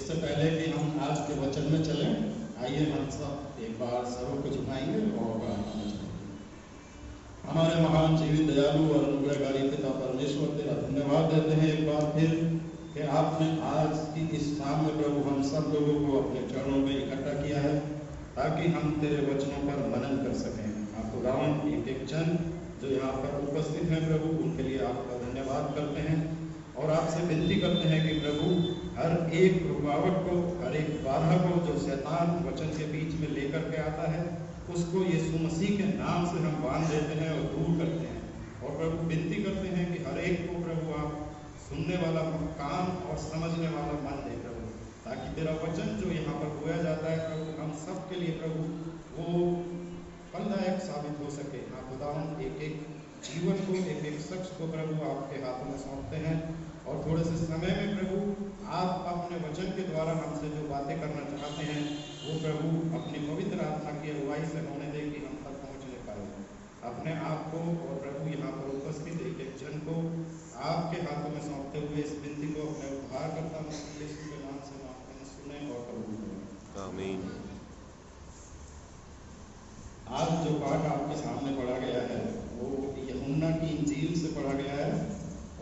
इससे पहले कि हम आज के वचन में चलें, आइए हम सब एक बार सरों को झुकाएंगे और प्रार्थना में चलेंगे। हमारे महान जीवित दयालु और अनुग्रहकारी पिता परमेश्वर तेरा धन्यवाद देते हैं एक बार फिर कि आपने आज की इस शाम में प्रभु हम सब लोगों को अपने चरणों में इकट्ठा किया है ताकि हम तेरे वचनों पर मनन कर सकें। आप खुदावन एक एक जन जो यहाँ पर उपस्थित हैं प्रभु, उनके लिए आपका धन्यवाद करते हैं और आपसे विनती करते हैं कि प्रभु हर एक रुकावट को, हर एक बाधा को जो शैतान वचन के बीच में लेकर के आता है, उसको यीशु मसीह के नाम से हम बांध देते हैं और दूर करते हैं। और प्रभु विनती करते हैं कि हर एक को प्रभु आप सुनने वाला कान और समझने वाला मन दे प्रभु, ताकि तेरा वचन जो यहाँ पर बोया जाता है प्रभु हम सब के लिए प्रभु वो फलदायक साबित हो सके। हाँ खुदावन एक एक जीवन को, एक एक शख्स को प्रभु आपके हाथों में सौंपते हैं और थोड़े से समय में प्रभु आप अपने वचन के द्वारा हमसे जो बातें करना चाहते हैं वो प्रभु अपनी पवित्र आत्मा की अगुवाई से होने दे कि हम तक पहुँचने पाए। अपने आप को और प्रभु यहाँ पर उपस्थित एक एक जन को आपके हाथों में सौंपते हुए इस विनती को अपने उद्धार करता हूँ यीशु के नाम से मांगते हैं, सुने और कबूल करें। आमीन। आज जो पाठ आपके सामने पढ़ा गया है वो यूहन्ना की इंजील से पढ़ा गया है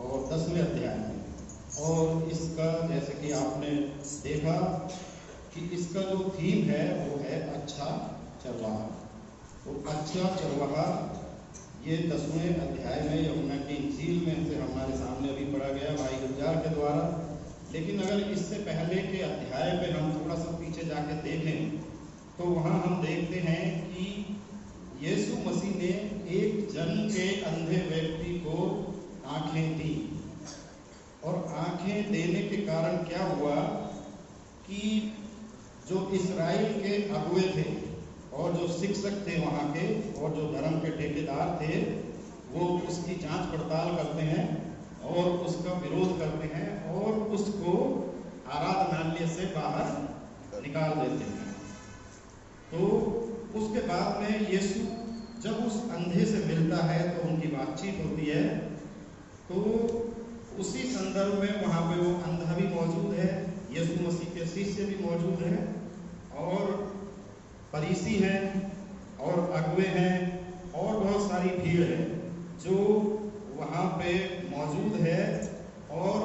और 10वें अध्याय में, और इसका जैसे कि आपने देखा कि इसका जो थीम है वो है अच्छा चरवाहा। तो अच्छा चरवाहा ये 10वें अध्याय में यूहन्ना की इंजील में से हमारे सामने अभी पढ़ा गया भाई गुलजार के द्वारा। लेकिन अगर इससे पहले के अध्याय पे हम थोड़ा सा पीछे जाके देखें तो वहाँ हम देखते हैं कि यीशु मसीह ने एक जन के अंधे व्यक्ति को आंखें दी, और आंखें देने के कारण क्या हुआ कि जो इस्राएल के अगुए थे और जो शिक्षक थे वहाँ के और जो धर्म के ठेकेदार थे वो उसकी जांच पड़ताल करते हैं और उसका विरोध करते हैं और उसको आराधनालय से बाहर निकाल देते हैं। तो उसके बाद में यीशु जब उस अंधे से मिलता है तो उनकी बातचीत होती है। तो उसी संदर्भ में वहाँ पे वो अंधा भी मौजूद है, यीशु मसीह के शिष्य भी मौजूद हैं और फरीसी हैं और अगुए हैं और बहुत सारी भीड़ है जो वहाँ पे मौजूद है। और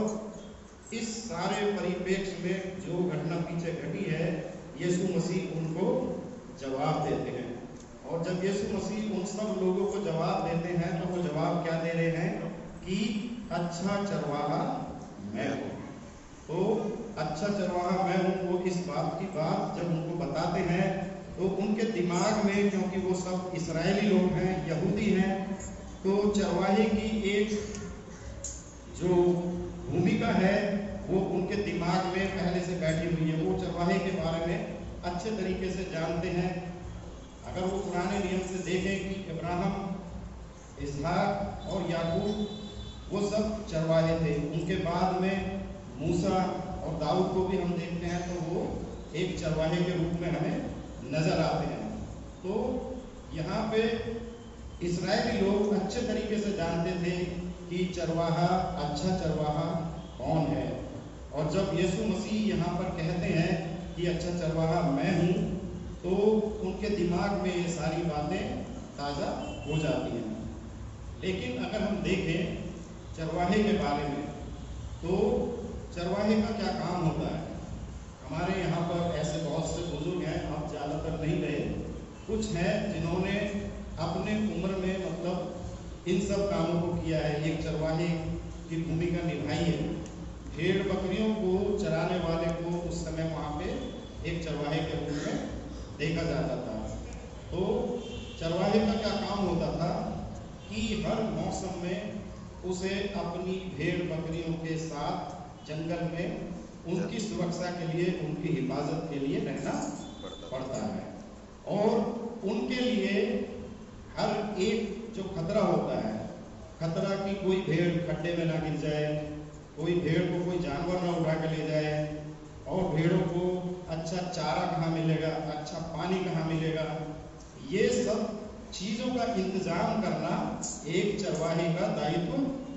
इस सारे परिप्रेक्ष्य में जो घटना पीछे घटी है यीशु मसीह उनको जवाब देते हैं। और जब यीशु मसीह उन सब लोगों को जवाब देते हैं तो वो जवाब क्या दे रहे हैं कि अच्छा चरवाहा मैं हूँ। तो अच्छा चरवाहा मैं हूँ, वो इस बात की बात जब उनको बताते हैं तो उनके दिमाग में, क्योंकि वो सब इस्राएली लोग हैं, यहूदी हैं, तो चरवाहे की एक जो भूमिका है वो उनके दिमाग में पहले से बैठी हुई है। वो चरवाहे के बारे में अच्छे तरीके से जानते हैं। अगर वो पुराने नियम से देखें कि अब्राहम, इसहाक और याकूब वो सब चरवाहे थे, उनके बाद में मूसा और दाऊद को भी हम देखते हैं तो वो एक चरवाहे के रूप में हमें नजर आते हैं। तो यहाँ पे इस्राएली लोग अच्छे तरीके से जानते थे कि चरवाहा, अच्छा चरवाहा कौन है। और जब यीशु मसीह यहाँ पर कहते हैं कि अच्छा चरवाहा मैं हूँ तो उनके दिमाग में ये सारी बातें ताज़ा हो जाती हैं। लेकिन अगर हम देखें चरवाहे के बारे में तो चरवाहे का क्या काम होता है। हमारे यहाँ पर ऐसे बहुत से बुजुर्ग हैं, आप ज़्यादातर नहीं रहे, कुछ हैं जिन्होंने अपने उम्र में मतलब इन सब कामों को किया है, एक चरवाहे की भूमिका निभाई है। भेड़ बकरियों को चराने वाले को उस समय वहाँ पे एक चरवाहे के रूप में देखा जाता था। तो चरवाहे का क्या काम होता था कि हर मौसम में उसे अपनी भेड़ बकरियों के साथ जंगल में उनकी सुरक्षा के लिए, उनकी हिफाजत के लिए रहना पड़ता है। और उनके लिए हर एक जो खतरा होता है, खतरा कि कोई भेड़ खड्डे में ना गिर जाए, कोई भेड़ को कोई जानवर ना उठा के ले जाए, और भेड़ों को अच्छा चारा कहाँ मिलेगा, अच्छा पानी कहाँ मिलेगा, ये सब चीज़ों का इंतजाम करना एक चरवाहे का दायित्व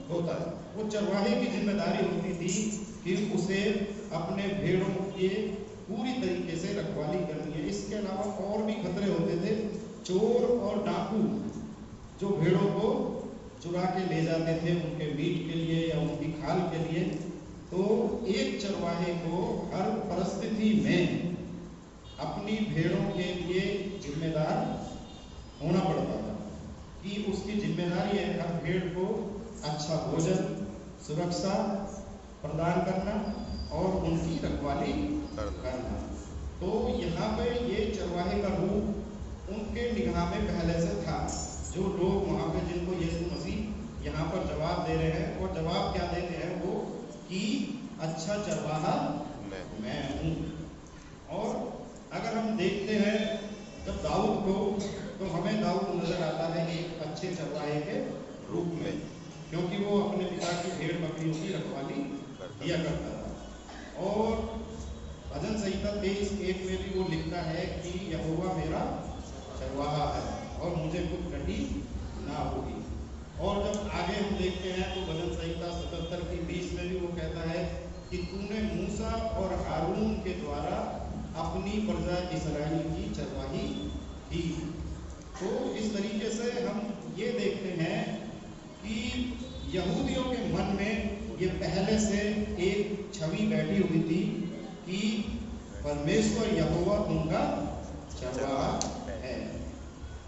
होता है। वो चरवाहे की जिम्मेदारी होती थी फिर उसे अपने भेड़ों के पूरी तरीके से रखवाली करनी है। इसके अलावा और भी खतरे होते थे, चोर और डाकू जो भेड़ों को चुरा के ले जाते थे उनके मीट के लिए या उनकी खाल के लिए। तो एक चरवाहे को हर परिस्थिति में अपनी भेड़ों के लिए जिम्मेदार होना पड़ता था कि उसकी जिम्मेदारी है हर भेड़ को अच्छा भोजन, सुरक्षा प्रदान करना और उनकी रखवाली करना। तो यहाँ पे ये चरवाहे का रूप उनके निगाह में पहले से था। जो लोग वहाँ पे जिनको यीशु मसीह यहाँ पर जवाब दे रहे हैं, और जवाब क्या देते हैं वो कि अच्छा चरवाहा मैं हूँ। और अगर हम देखते हैं जब दाऊद को, तो हमें दाऊद नजर आता है एक अच्छे चरवाहे के रूप में, क्योंकि वो अपने पिता की भेड़ बकरियों की रखवाली किया करता था। और भजन संहिता 23:1 में भी वो लिखता है कि यहोवा मेरा चरवाहा है और मुझे कुछ घटी ना होगी। और जब आगे हम देखते हैं तो भजन संहिता 77:20 में भी वो कहता है कि तूने मूसा और हारून के द्वारा अपनी प्रजा इस्राएल की चरवाही की। तो इस तरीके से हम ये देखते हैं कि यहूदियों के मन में ये पहले से एक छवि बैठी हुई थी कि परमेश्वर यहोवा उनका चरवाहा है।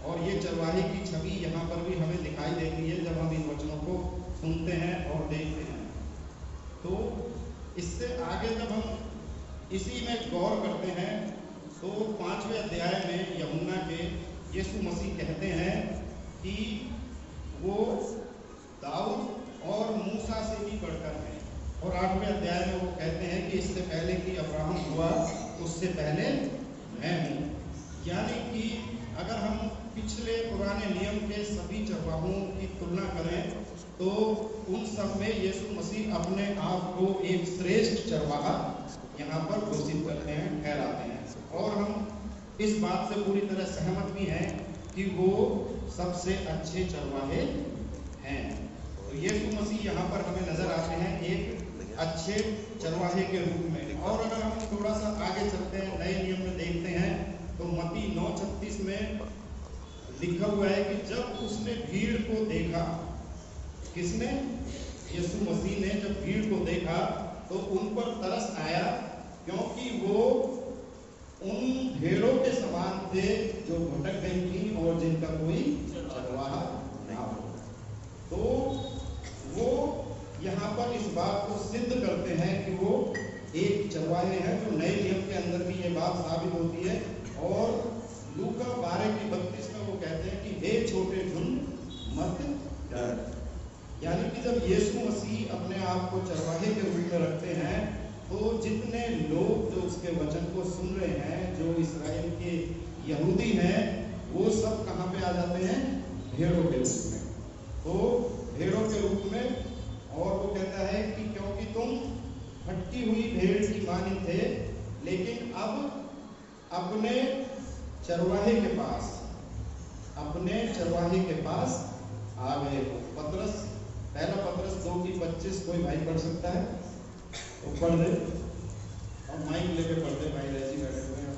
और ये चरवाहे की छवि यहाँ पर भी हमें दिखाई देती है जब हम इन वचनों को सुनते हैं और देखते हैं। तो इससे आगे जब हम इसी में गौर करते हैं तो 5वें अध्याय में यूहन्ना के यीशु मसीह कहते हैं कि वो दाऊद और मूसा से भी बढ़कर हैं। और 8वें अध्याय में वो कहते हैं कि इससे पहले कि अब्राहम हुआ उससे पहले मैं हूँ। यानी कि अगर हम पिछले पुराने नियम के सभी चरवाहों की तुलना करें तो उन सब में यीशु मसीह अपने आप को एक श्रेष्ठ चरवाहा यहाँ पर घोषित करते हैं, ठहराते हैं। और हम इस बात से पूरी तरह सहमत भी हैं कि वो सबसे अच्छे चरवाहे हैं। तो यीशु मसीह यहाँ पर हमें नजर आते हैं एक अच्छे चरवाहे के रूप में। और अगर हम थोड़ा सा आगे चलते हैं, नए नियम में देखते हैं तो मत्ती 9:36 में लिखा हुआ है कि जब उसने भीड़ को देखा, किसने? यीशु मसीह ने जब भीड़ को देखा तो उन पर तरस आया, क्योंकि वो उन भेड़ों के समान थे जो भटक गई थी और जिनका कोई चरवाहा ना हो। तो वो यहाँ पर इस बात को सिद्ध करते हैं कि वो एक चरवाहे हैं। जो नए नियम के अंदर भी ये बात साबित होती है। और लूका 12:32 में वो कहते हैं कि हे छोटे झुंड मत डर। यानी कि जब यीशु मसीह अपने आप को चरवाहे के रूप में रखते हैं तो जितने लोग जो उसके वचन को सुन रहे हैं, जो इस्राएल के यहूदी हैं, वो सब कहाँ पे आ जाते हैं? भेड़ों के रूप में। तो भेड़ों के रूप में। और वो कहता है कि क्योंकि तुम भटकी हुई भेड़ की मानी थे, लेकिन अब अपने चरवाहे के पास आ गए हो। पतरस, पहला पतरस 2:25 कोई भाई पढ़ सकता है तो पढ़ दे, और माइक लेके पढ़ दे भाई, ऐसे बैठे हुए हैं।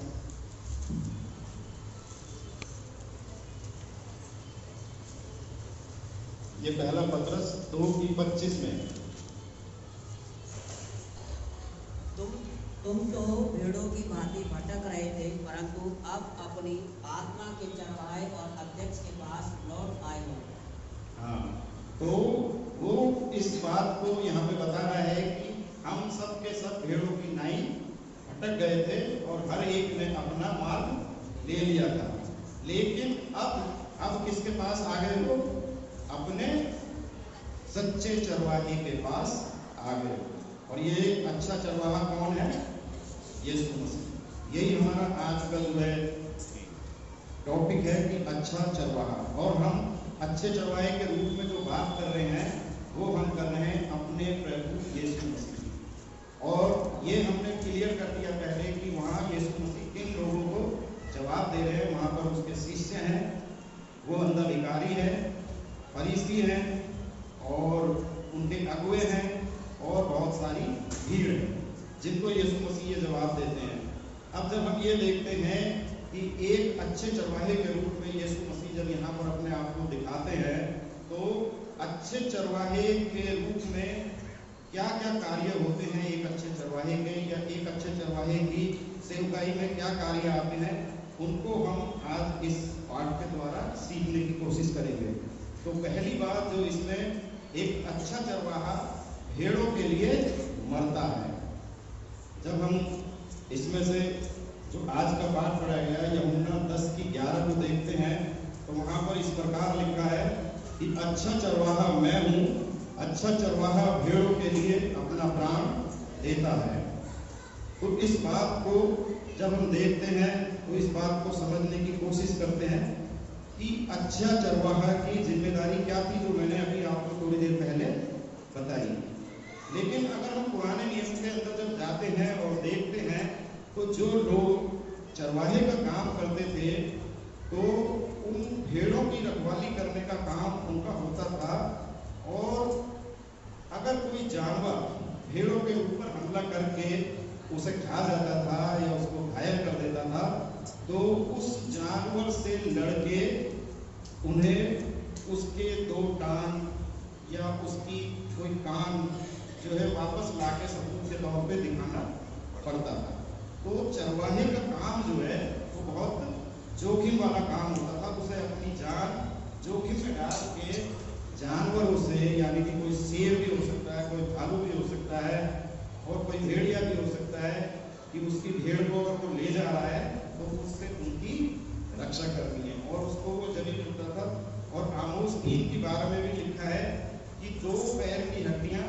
ये पहला पतरस 2:25 में, तुम तो भेड़ों की भांति भटक रहे थे, परंतु अब अपनी आत्मा के चरवाहे और अध्यक्ष के पास लौट आए हो। हाँ, तो वो इस बात को यहाँ पे बता रहा है कि हम सब के सब भेड़ों की नाई भटक गए थे और हर एक ने अपना मार्ग ले लिया था, लेकिन अब किसके पास आ गए? वो अपने सच्चे चरवाहे के पास आ गए। और ये अच्छा चरवाहा कौन है? यीशु मसीह। यही हमारा आज का जो है टॉपिक है कि अच्छा चरवाहा। और हम अच्छे चरवाहे के रूप में जो बात कर रहे हैं वो हम कर रहे हैं अपने प्रभु यीशु मसीह। और ये हमने क्लियर कर दिया पहले कि वहाँ यीशु मसीह किन लोगों को जवाब दे रहे हैं। वहाँ पर उसके शिष्य हैं, वो अंधाधिकारी हैं, फरीसी हैं और उनके अगुए हैं और बहुत सारी भीड़ है। जिनको यीशु मसीह ये जवाब देते हैं। अब जब हम ये देखते हैं कि एक अच्छे चरवाहे के रूप में यीशु मसीह जब यहाँ पर अपने आप को दिखाते हैं, तो अच्छे चरवाहे के रूप में क्या क्या कार्य होते हैं एक अच्छे चरवाहे के, या एक अच्छे चरवाहे की सेवकाई में क्या कार्य आते हैं, उनको हम आज इस पाठ के द्वारा सीखने की कोशिश करेंगे। तो पहली बात जो इसमें, एक अच्छा चरवाहा भेड़ों के लिए मरता है। जब हम इसमें से जो आज का पाठ पढ़ा गया है यूहन्ना 10:11 को देखते हैं, तो वहाँ पर इस प्रकार लिखा है कि अच्छा चरवाहा मैं हूँ, अच्छा चरवाहा भेड़ों के लिए अपना प्राण देता है। तो इस बात को जब हम देखते हैं तो इस बात को समझने की कोशिश करते हैं कि अच्छा चरवाहा की जिम्मेदारी क्या थी, जो मैंने अभी आपको थोड़ी देर पहले बताई। लेकिन अगर हम पुराने नियम के अंदर जब जाते हैं और देखते हैं, तो जो लोग चरवाहे का काम करते थे, तो उन भेड़ों की रखवाली करने का काम उनका होता था। और अगर कोई जानवर भेड़ों के ऊपर हमला करके उसे खा जाता था या उसको घायल कर देता था, तो उस जानवर से लड़के उन्हें उसके 2 टांग या उसकी कोई कान जो है वापस लाके सबूत के तौर पे दिखाना पड़ता था। तो चरवाहे का काम जो है वो बहुत जोखिम वाला काम होता था। उसे अपनी जान जोखिम में डाल के जानवरों से, यानी कि कोई शेर भी हो सकता है, कोई भालू भी हो सकता है और कोई भेड़िया भी हो सकता है, कि उसकी भेड़ को अगर वो ले जा रहा है तो उससे उनकी रक्षा करनी है, और उसको वो जमीन मिलता था। और आमोस 3 के 12 में भी लिखा है कि 2 पैर की हड्डियां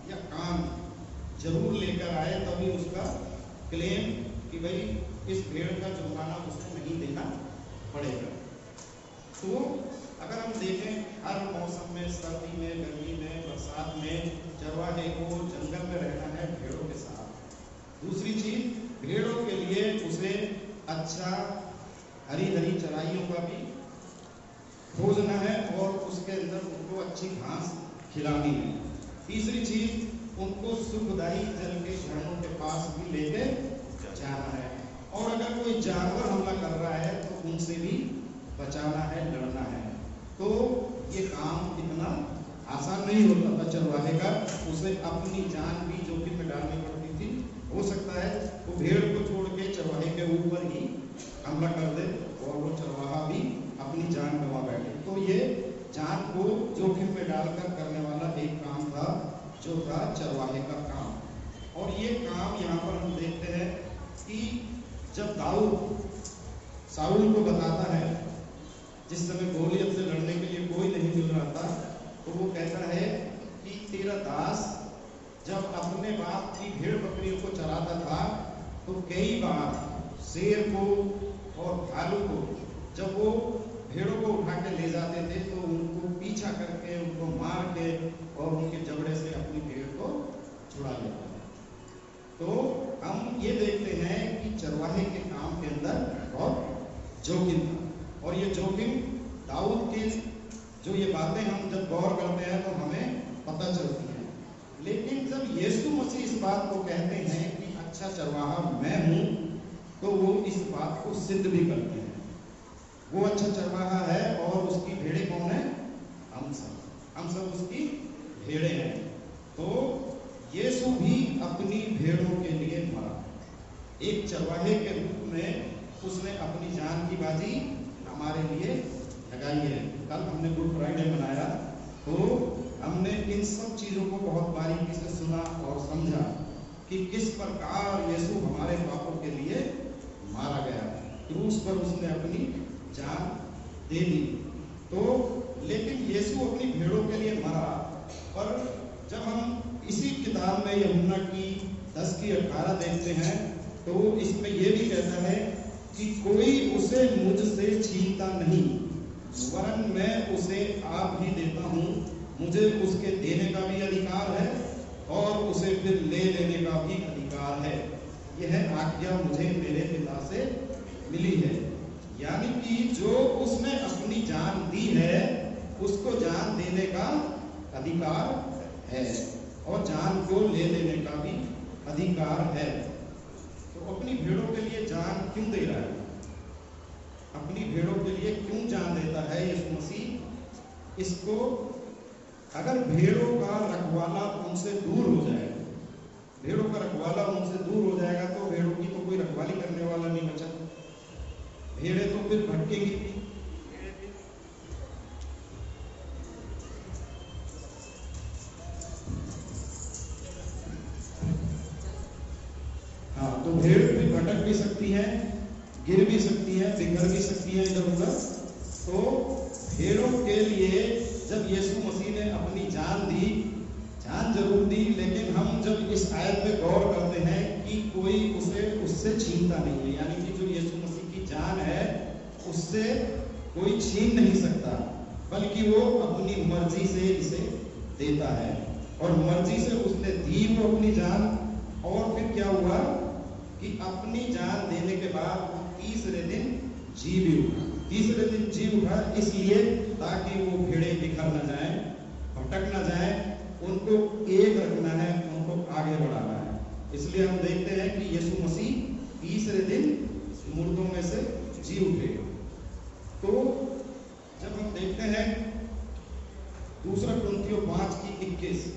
या कान जरूर लेकर आए, तभी उसका क्लेम कि भाई इस भेड़ का जुर्माना उसको नहीं देना पड़ेगा। तो अगर हम देखें, हर मौसम में, सर्दी में, गर्मी में, बरसात में, चरवाहे को जंगल में रहना है भेड़ों के साथ। दूसरी चीज, भेड़ों के लिए उसे अच्छा हरी हरी चराइयों का भी खोजना है और उसके अंदर उनको अच्छी घास खिलानी है। तीसरी चीज, उनको सुखदायी जल के झरनों के पास भी लेके जाना है। और अगर कोई जानवर हमला कर रहा है तो उनसे भी बचाना है, लड़ना है। तो ये काम इतना आसान नहीं होता था चरवाहे का, उसे अपनी जान भी जोखिम में डालनी पड़ती थी। हो सकता है वो भेड़ को छोड़ के चरवाहे के ऊपर ही हमला कर दे और वो चरवाहा भी अपनी जान गंवा बैठे। तो ये जान को जोखिम में डालकर करने वाला एक काम था, जो था चरवाहे का काम। और ये काम यहाँ पर हम देखते हैं कि जब दाऊद साउल को बताता है, जिस समय गोलियत से लड़ने के लिए कोई नहीं मिल रहा था, तो वो कहता है कि तेरा दास जब अपने बाप की भेड़ बकरियों को चराता था, तो कई बार शेर को और भालू को जब वो भेड़ों को उठा के ले जाते थे, तो उनको पीछा करके, उनको मार के और उनके जबड़े से अपनी भेड़ को छुड़ा लेता था। तो हम ये देखते हैं कि चरवाहे के काम के अंदर बहुत जोखिम था। और ये जोखिम दाऊद के जो ये बातें हम जब गौर करते हैं तो हमें पता चलती है। लेकिन जब यीशु मसीह इस बात को कहते हैं कि अच्छा चरवाहा मैं हूँ, तो वो इस बात को सिद्ध भी करते हैं। वो अच्छा चरवाहा है और उसकी भेड़ें कौन है? हम सब उसकी भेड़ें हैं। तो यीशु भी अपनी भेड़ों के लिए मरा। एक चरवाहे के रूप में उसने अपनी जान की बाजी हमारे लिए लगाई है। कल हमने गुड फ्राइडे मनाया, तो हमने इन सब चीजों को बहुत बारीकी से सुना और समझा कि किस प्रकार यीशु हमारे पापों के लिए मारा गया, क्रूस पर उसने अपनी जान दे दी। तो लेकिन यीशु अपनी भेड़ों के लिए मरा। पर जब हम इसी किताब में यूहन्ना की 10:18 देखते हैं, तो इसमें यह भी कहता है कि कोई उसे मुझसे छीनता नहीं, वरन मैं उसे आप ही देता हूँ। मुझे उसके देने का भी अधिकार है और उसे फिर ले लेने का भी अधिकार है। यह आज्ञा मुझे मेरे पिता से मिली है। यानी कि जो उसने अपनी जान दी है, उसको जान देने का अधिकार है और जान को ले लेने का भी अधिकार है। तो अपनी भेड़ों के लिए जान क्यों दे रहा है? अपनी भेड़ों के लिए क्यों जान देता है यीशु मसीह? इसको अगर भेड़ों का रखवाला उनसे दूर हो जाए, भेड़ों का रखवाला उनसे दूर हो जाएगा तो भेड़ों की तो कोई रखवाली करने वाला नहीं बचा, भेड़ें तो फिर भटकेगी। हाँ, तो भेड़ भी भटक भी सकती है, गिर भी सकती है, बिखर भी सकती है इधर उधर। तो भेड़ों के लिए जब यीशु मसीह ने अपनी जान दी, जान जरूर दी, लेकिन हम जब इस आयत पे गौर करते हैं कि कोई उससे छीनता नहीं है, यानी कि जो यीशु मसीह की जान है उससे कोई छीन नहीं सकता, बल्कि वो अपनी मर्जी से इसे देता है। और मर्जी से उसने दी वो अपनी जान। और फिर क्या हुआ कि अपनी जान देने के बाद वो तीसरे दिन जी भी उठा। तीसरे दिन जी उठा इसलिए ताकि वो भेड़ें बिखर न जाए, भटक न जाए, उनको एक रखना है, उनको आगे बढ़ाना है। इसलिए हम देखते हैं कि यीशु मसीह तीसरे दिन मुर्दों में से जी उठे। तो जब हम देखते हैं दूसरा कुरिन्थियों 5:21,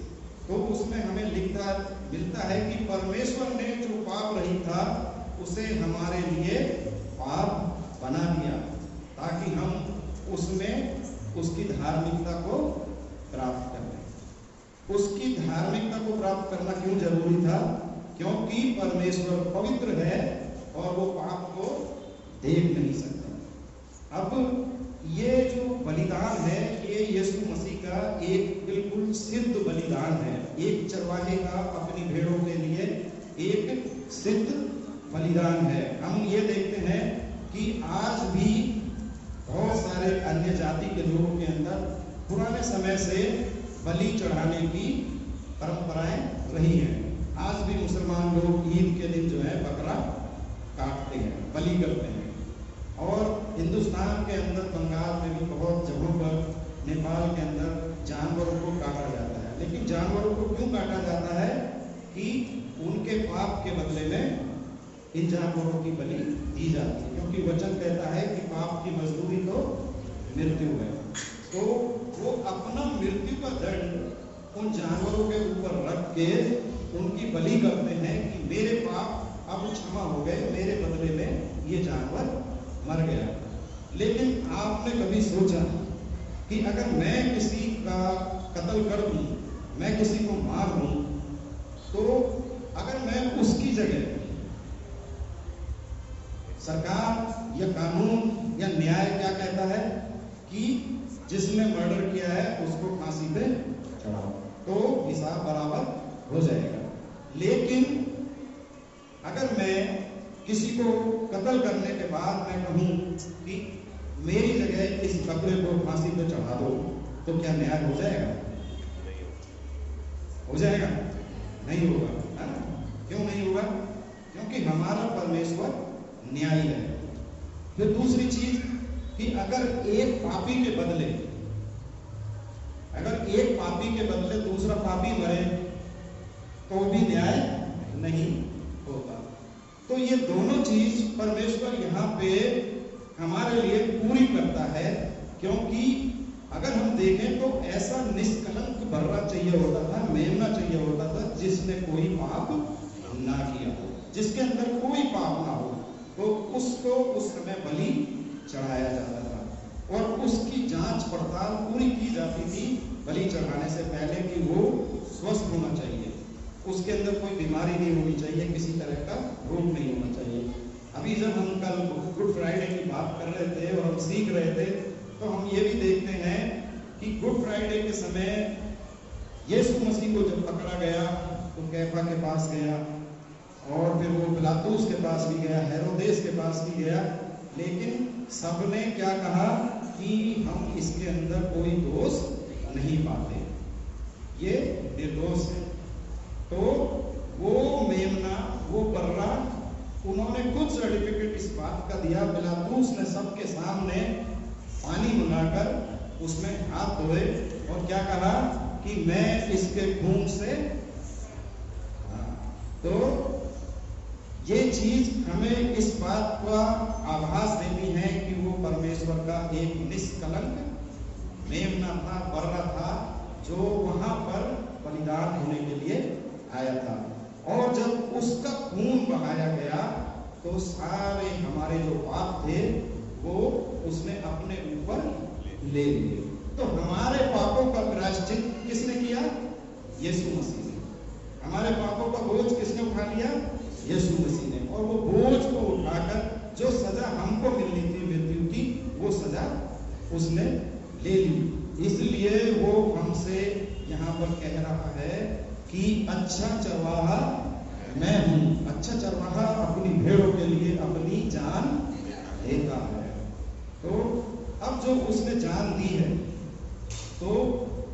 तो उसमें हमें मिलता है कि परमेश्वर ने जो पाप रहित था उसे हमारे लिए पाप बना दिया ताकि हम उसमें उसकी धार्मिकता को प्राप्त करें। उसकी धार्मिकता को प्राप्त करना क्यों जरूरी था? क्योंकि परमेश्वर पवित्र है और वो पाप को देख नहीं सकता। अब ये जो बलिदान है ये यीशु मसीह का एक बिल्कुल सिद्ध बलिदान है। एक चरवाहे का अपनी भेड़ों के लिए एक सिद्ध बलिदान है। हम ये देखते हैं कि आज भी बहुत सारे अन्य जाति के लोगों के अंदर पुराने समय से बलि चढ़ाने की परंपराएं रही हैं। आज भी मुसलमान लोग ईद के दिन जो है बकरा काटते हैं, बलि करते हैं। और हिंदुस्तान के अंदर बंगाल में भी बहुत जगहों पर, नेपाल के अंदर जानवरों को काटा जाता है। लेकिन जानवरों को क्यों काटा जाता है? कि उनके पाप के बदले में इन जानवरों की बलि दी जाती है, क्योंकि वचन कहता है कि पाप की मजदूरी तो मृत्यु है। तो वो अपना मृत्यु का दंड उन जानवरों के ऊपर रख के उनकी बलि करते हैं कि मेरे पाप अब क्षमा हो गए, मेरे बदले में ये जानवर मर गया। लेकिन आपने कभी सोचा कि अगर मैं किसी का कत्ल कर दूं, मैं किसी को मार दूं, तो अगर मैं उसकी जगह सरकार या कानून या न्याय क्या कहता है कि जिसने मर्डर किया है उसको फांसी पे चढ़ाओ, तो हिसाब बराबर हो जाएगा। लेकिन अगर मैं किसी को कत्ल करने के बाद मैं कहूं कि मेरी जगह इस बकरे को फांसी पे चढ़ा दो, तो क्या न्याय हो जाएगा? हो जाएगा? नहीं होगा, है ना? क्यों नहीं होगा? क्योंकि हमारा परमेश्वर न्यायी है। फिर दूसरी चीज कि अगर एक पापी के बदले दूसरा पापी मरे तो भी न्याय नहीं होता। तो ये दोनों चीज परमेश्वर यहाँ पे हमारे लिए पूरी करता है। क्योंकि अगर हम देखें तो ऐसा निष्कलंक बर्रा चाहिए होता था, मेमना चाहिए होता था जिसने कोई पाप ना किया हो, जिसके अंदर कोई पाप ना हो, तो उसको उस समय बलि चढ़ाया जाता था और उसकी जांच पड़ताल पूरी की जाती थी बलि चढ़ाने से पहले कि वो स्वस्थ होना चाहिए, उसके अंदर कोई बीमारी नहीं होनी चाहिए, किसी तरह का रोग नहीं होना चाहिए। अभी जब हम कल गुड फ्राइडे की बात कर रहे थे और हम सीख रहे थे, तो हम ये भी देखते हैं कि गुड फ्राइडे के समय यीशु मसीह को जब पकड़ा गया तो कैफा के पास गया और फिर वो पिलातुस के पास भी गया, हेरोदेस के पास भी गया, लेकिन सबने क्या कहा कि हम इसके अंदर कोई दोष नहीं पाते, ये निर्दोष है। तो वो मेमना, वो बर्रा, उन्होंने खुद सर्टिफिकेट इस बात का दिया। पिलातुस ने सबके सामने पानी मंगाकर उसमें हाथ धोए और क्या कहा कि मैं इसके खून से तो ये चीज हमें इस बात का आभास देती है कि वो परमेश्वर का एक निष्कलंक मेमना था, बर्रा था, जो वहां पर बलिदान होने के लिए आया था। और जब उसका खून बहाया गया तो सारे हमारे जो पाप थे वो उसने अपने ऊपर ले लिए। तो हमारे पापों का प्रायश्चित किसने किया? यीशु मसीह ने। हमारे पापों का बोझ किसने उठा लिया? यीशु मसीह ने। और वो बोझ को उठाकर जो सजा हमको मिलनी थी मृत्यु की, वो सजा उसने ले ली। इसलिए वो हमसे यहाँ पर कह रहा है कि अच्छा चरवाहा मैं हूँ। अच्छा चरवाहा अपनी भेड़ों के लिए अपनी जान देता है। तो अब जो उसने जान दी है, तो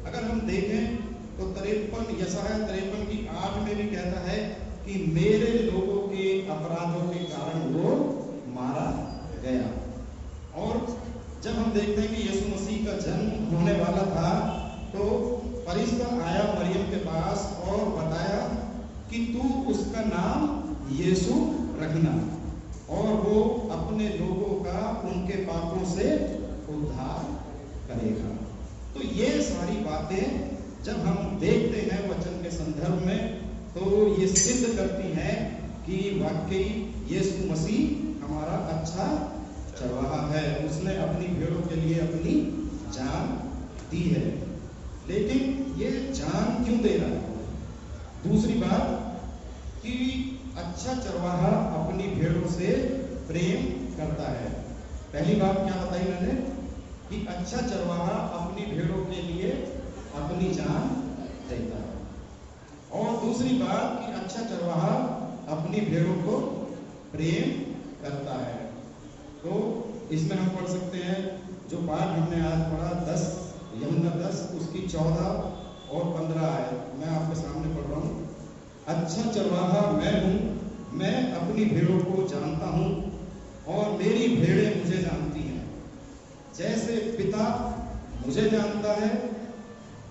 अगर हम देखें तो 53 की 8 में भी कहता है कि मेरे लोगों के अपराधों के कारण वो मारा गया। और जब हम देखते हैं कि यीशु मसीह का जन्म होने वाला था, तो फरिश्ता आया मरियम के पास और बताया कि तू उसका नाम यीशु रखना, और वो अपने लोगों का उनके पापों से उद्धार करेगा। तो ये सारी बातें जब हम देखते हैं वचन के संदर्भ में, तो ये सिद्ध करती हैं कि वाकई यीशु मसीह हमारा अच्छा चरवाहा है। उसने अपनी भेड़ों के लिए अपनी जान दी है। लेकिन ये जान क्यों दे रहा है? दूसरी बात कि अच्छा चरवाहा अपनी भेड़ों से प्रेम करता है। पहली बात क्या बताई मैंने? कि अच्छा चरवाहा अपनी भेड़ों के लिए अपनी जान देता है। और दूसरी बात कि अच्छा चरवाहा अपनी भेड़ों को प्रेम करता है। तो इसमें हम पढ़ सकते हैं जो पाठ हमने आज पढ़ा, 10 उसकी 14 और 15 आयत मैं आपके सामने पढ़ रहा हूँ। अच्छा चरवाहा मैं हूँ, मैं अपनी भेड़ों को जानता हूँ और मेरी भेड़ें मुझे जानती हैं। जैसे पिता मुझे जानता है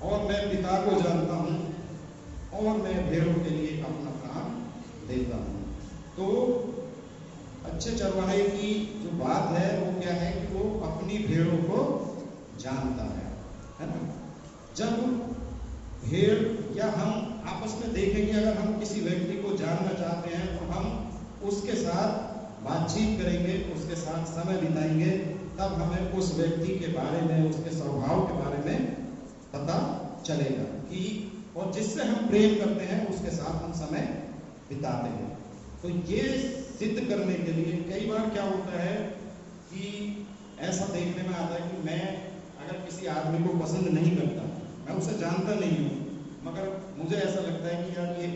और मैं पिता को जानता हूँ, और मैं भेड़ों के लिए अपना प्राण देता हूँ। तो अच्छे चरवाहे की जो बात है वो क्या है कि वो अपनी भेड़ों को जानता है ना। जब भेड़ या हम आपस में देखेंगे, अगर हम किसी व्यक्ति को जानना चाहते हैं तो हम उसके साथ बातचीत करेंगे, उसके साथ समय बिताएंगे, तब हमें उस व्यक्ति के बारे में, उसके स्वभाव के बारे में पता चलेगा कि, और जिससे हम प्रेम करते हैं उसके साथ हम समय बिताते हैं। तो ये सिद्ध करने के लिए कई बार क्या होता है कि ऐसा देखने में आता है कि मैं अगर किसी आदमी को पसंद नहीं करता, मैं उसे जानता नहीं हूँ, मगर मुझे ऐसा लगता है कि यार ये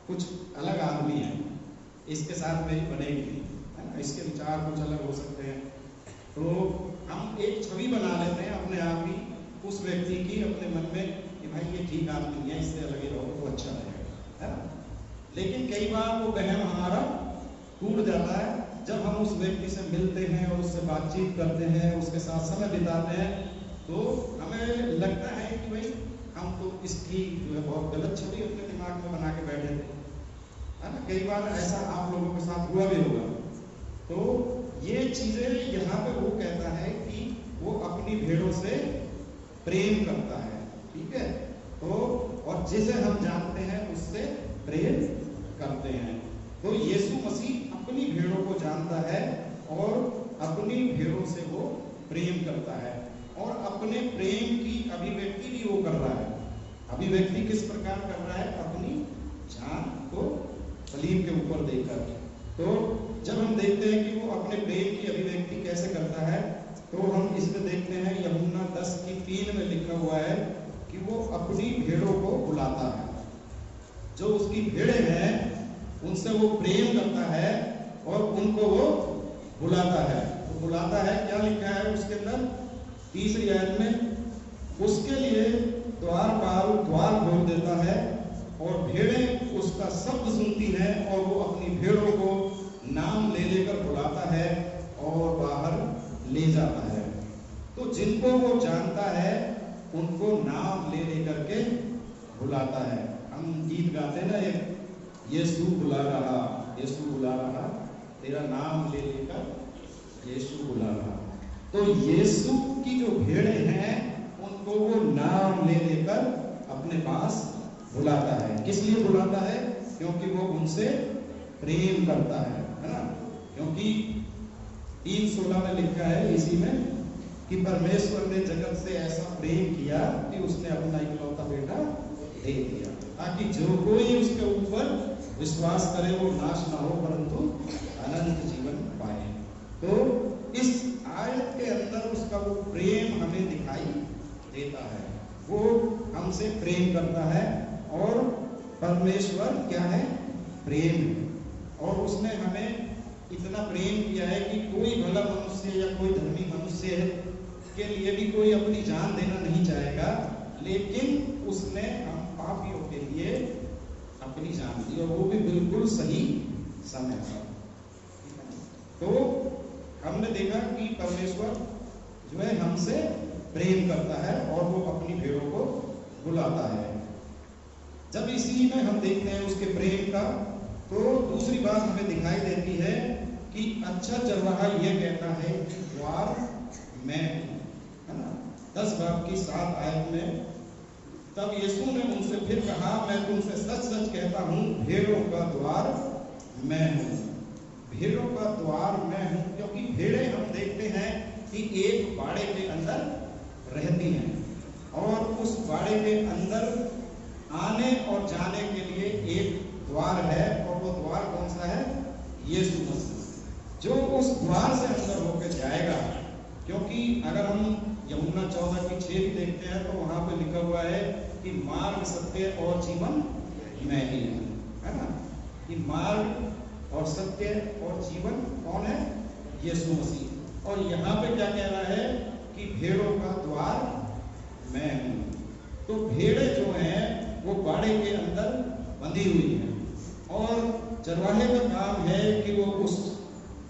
कुछ अलग आदमी है, इसके साथ मेरी बनेगी, है ना, इसके विचार कुछ अलग हो सकते हैं। तो हम एक छवि बना लेते हैं अपने आप ही उस व्यक्ति की अपने मन में कि भाई ये ठीक आदमी है, इससे अलग ही रहो तो अच्छा रहेगा, है ना। लेकिन कई बार वो वहम हमारा टूट जाता है जब हम उस व्यक्ति से मिलते हैं और उससे बातचीत करते हैं, उसके साथ समय बिताते हैं, तो हमें लगता है कि भाई हम तो इसकी जो है बहुत गलत छवि अपने दिमाग में बना के बैठे थे, है ना। कई बार ऐसा आप लोगों के साथ हुआ भी होगा। तो ये चीजें यहाँ पे वो कहता है कि वो अपनी भेड़ों से प्रेम करता है, ठीक है। तो और जिसे हम जानते हैं उससे प्रेम करते हैं। तो यीशु मसीह अपनी भेड़ों को जानता है और अपनी भेड़ों से वो प्रेम करता है, और अपने प्रेम की अभिव्यक्ति भी वो कर रहा है। अभिव्यक्ति किस प्रकार कर रहा है? अपनी जान को सलीब के ऊपर देकर। तो जब हम देखते हैं कि वो अपने प्रेम की अभिव्यक्ति कैसे करता है, तो हम इसमें देखते हैं यूहन्ना 10:3 में लिखा हुआ है कि वो अपनी भेड़ों को बुलाता है। जो उसकी भेड़ें हैं उनसे वो प्रेम करता है और उनको वो बुलाता है। तो बुलाता है, क्या लिखा है उसके अंदर 3री आयत में, उसके लिए द्वारपाल द्वार खोल देता है और भेड़ें उसका शब्द सुनती हैं, और वो अपनी भेड़ों को नाम ले लेकर बुलाता है और बाहर ले जाता है। तो जिनको वो जानता है उनको नाम ले लेकर के बुलाता है। हम गीत गाते ना, एक यीशु बुला रहा, यीशु बुला रहा, तेरा नाम ले लेकर यीशु बुला रहा। तो यीशु की जो भेड़ें हैं उनको वो नाम ले लेकर अपने पास बुलाता है। किस लिए बुलाता है? क्योंकि वो उनसे प्रेम करता है ना। क्योंकि 3:16 में लिखा है इसी में कि परमेश्वर ने जगत से ऐसा प्रेम किया कि उसने अपना इकलौता बेटा दे दिया, ताकि जो कोई उसके ऊपर विश्वास करे वो नाश ना हो परंतु अनंत जीवन पाए। तो इस आयत के अंदर उसका वो प्रेम हमें दिखाई देता है। वो हमसे प्रेम करता है और परमेश्वर क्या है? प्रेम है। और उसने हमें इतना प्रेम किया है कि कोई भला मनुष्य या कोई धर्मी मनुष्य के लिए भी कोई अपनी जान देना नहीं चाहेगा, लेकिन उसने हम पापियों के लिए अपनी जान दी, और वो भी बिल्कुल सही समय पर। तो हमने देखा कि परमेश्वर जो है हमसे प्रेम करता है और वो अपनी भेड़ों को बुलाता है। जब इसी में हम देखते हैं उसके प्रेम का, तो दूसरी बात हमें दिखाई देती है कि अच्छा चरवाहा यह कहता है द्वार मैं हूं, है ना। 10 बाब की 7 आयत में तब यीशु ने उनसे फिर कहा, मैं तुमसे सच सच कहता हूं, भेड़ों का द्वार मैं हूं, भेड़ों का द्वार मैं हूं। क्योंकि भेड़ें हम देखते हैं कि एक बाड़े के अंदर रहती हैं और उस बाड़े के अंदर आने और जाने के लिए एक द्वार है, और वो द्वार कौन सा है? यीशु मसीह, जो उस द्वार से अंदर होकर जाएगा। क्योंकि अगर हम यूहन्ना 14 की 6 देखते हैं तो वहां पे लिखा हुआ है कि मार्ग, सत्य और जीवन मैं ही हूं, है ना। कि मार्ग और सत्य और जीवन कौन है? यीशु मसीह। और यहाँ पे क्या कह रहा है कि भेड़ों का द्वार मैं हूं। तो भेड़े जो हैं वो बाड़े के अंदर बंधी हुई हैं, और चरवाहे का काम है कि वो उस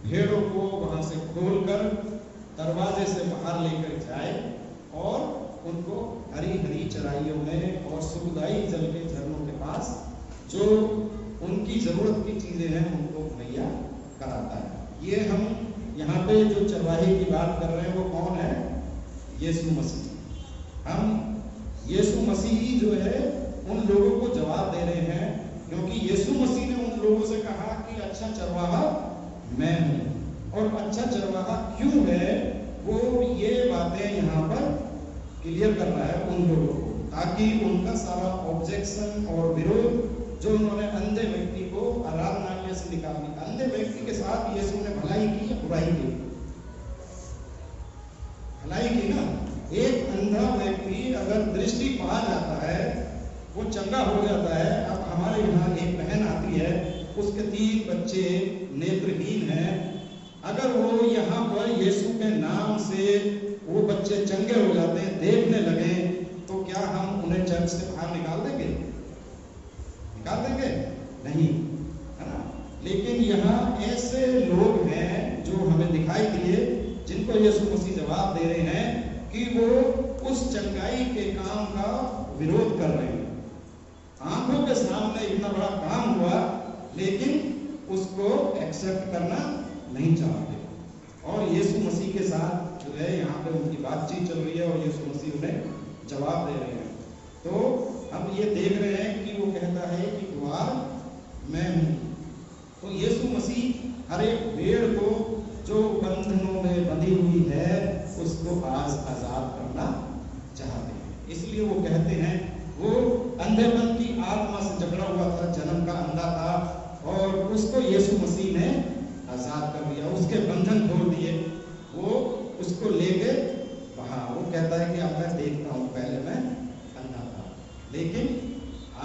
भेड़ों को वहां से खोलकर दरवाजे से बाहर लेकर जाए और उनको हरी हरी चराइयों में और सुखदायी जल के झरनों के पास जो उनकी जरूरत की चीजें हैं उनको मुहैया कराता है। ये हम यहाँ पे जो चरवाहे की बात कर रहे हैं वो कौन है? यीशु मसीह। हम यीशु मसीह ही जो है उन लोगों को जवाब दे रहे हैं, क्योंकि यीशु मसीह ने उन लोगों से कहा कि अच्छा चरवाहा मैं हूं। और अच्छा चरवाहा क्यों है, वो ये बातें यहाँ पर क्लियर कर रहा है उन लोगों को, ताकि उनका सारा ऑब्जेक्शन और विरोध जो उन्होंने अंधे व्यक्ति को आराधनालय से निकालने, अंधे व्यक्ति के साथ यीशु ने भलाई की या बुराई की? भलाई की ना। एक अंधा व्यक्ति अगर दृष्टि पा जाता है, वो चंगा हो जाता है। अब हमारे यहाँ एक बहन आती है, उसके 3 बच्चे नेत्रहीन हैं। अगर वो यहाँ पर यीशु के नाम से वो बच्चे चंगे हो जाते हैं, देखने लगे, तो क्या हम उन्हें चर्च से बाहर निकाल देंगे? निकाल देंगे? नहीं, है ना। लेकिन यहाँ ऐसे लोग हैं जो हमें दिखाई दिए, जिनको यीशु मसीह जवाब दे रहे हैं कि वो उस चंगाई के काम का विरोध कर रहे हैं। आंखों के सामने इतना बड़ा काम हुआ, लेकिन उसको एक्सेप्ट करना नहीं चाहते। और यीशु मसीह के साथ जो है यहाँ पे उनकी बातचीत चल रही है और यीशु मसीह उन्हें जवाब दे रहे हैं। तो हम ये देख रहे हैं कि वो कहता है कि द्वार मैं हूं। तो यीशु मसीह हर एक भेड़ को जो बंधनों में बंधी हुई है उसको आज आजाद करना चाहते हैं। इसलिए वो कहते हैं, वो अंधेपन की आत्मा से जकड़ा हुआ था, जन्म का अंधा था, और उसको यीशु मसीह ने आजाद कर दिया, उसके बंधन तोड़ दिए। वो उसको लेके बाहर, वो कहता है कि अब मैं देखता हूँ, पहले मैं अंधा था। लेकिन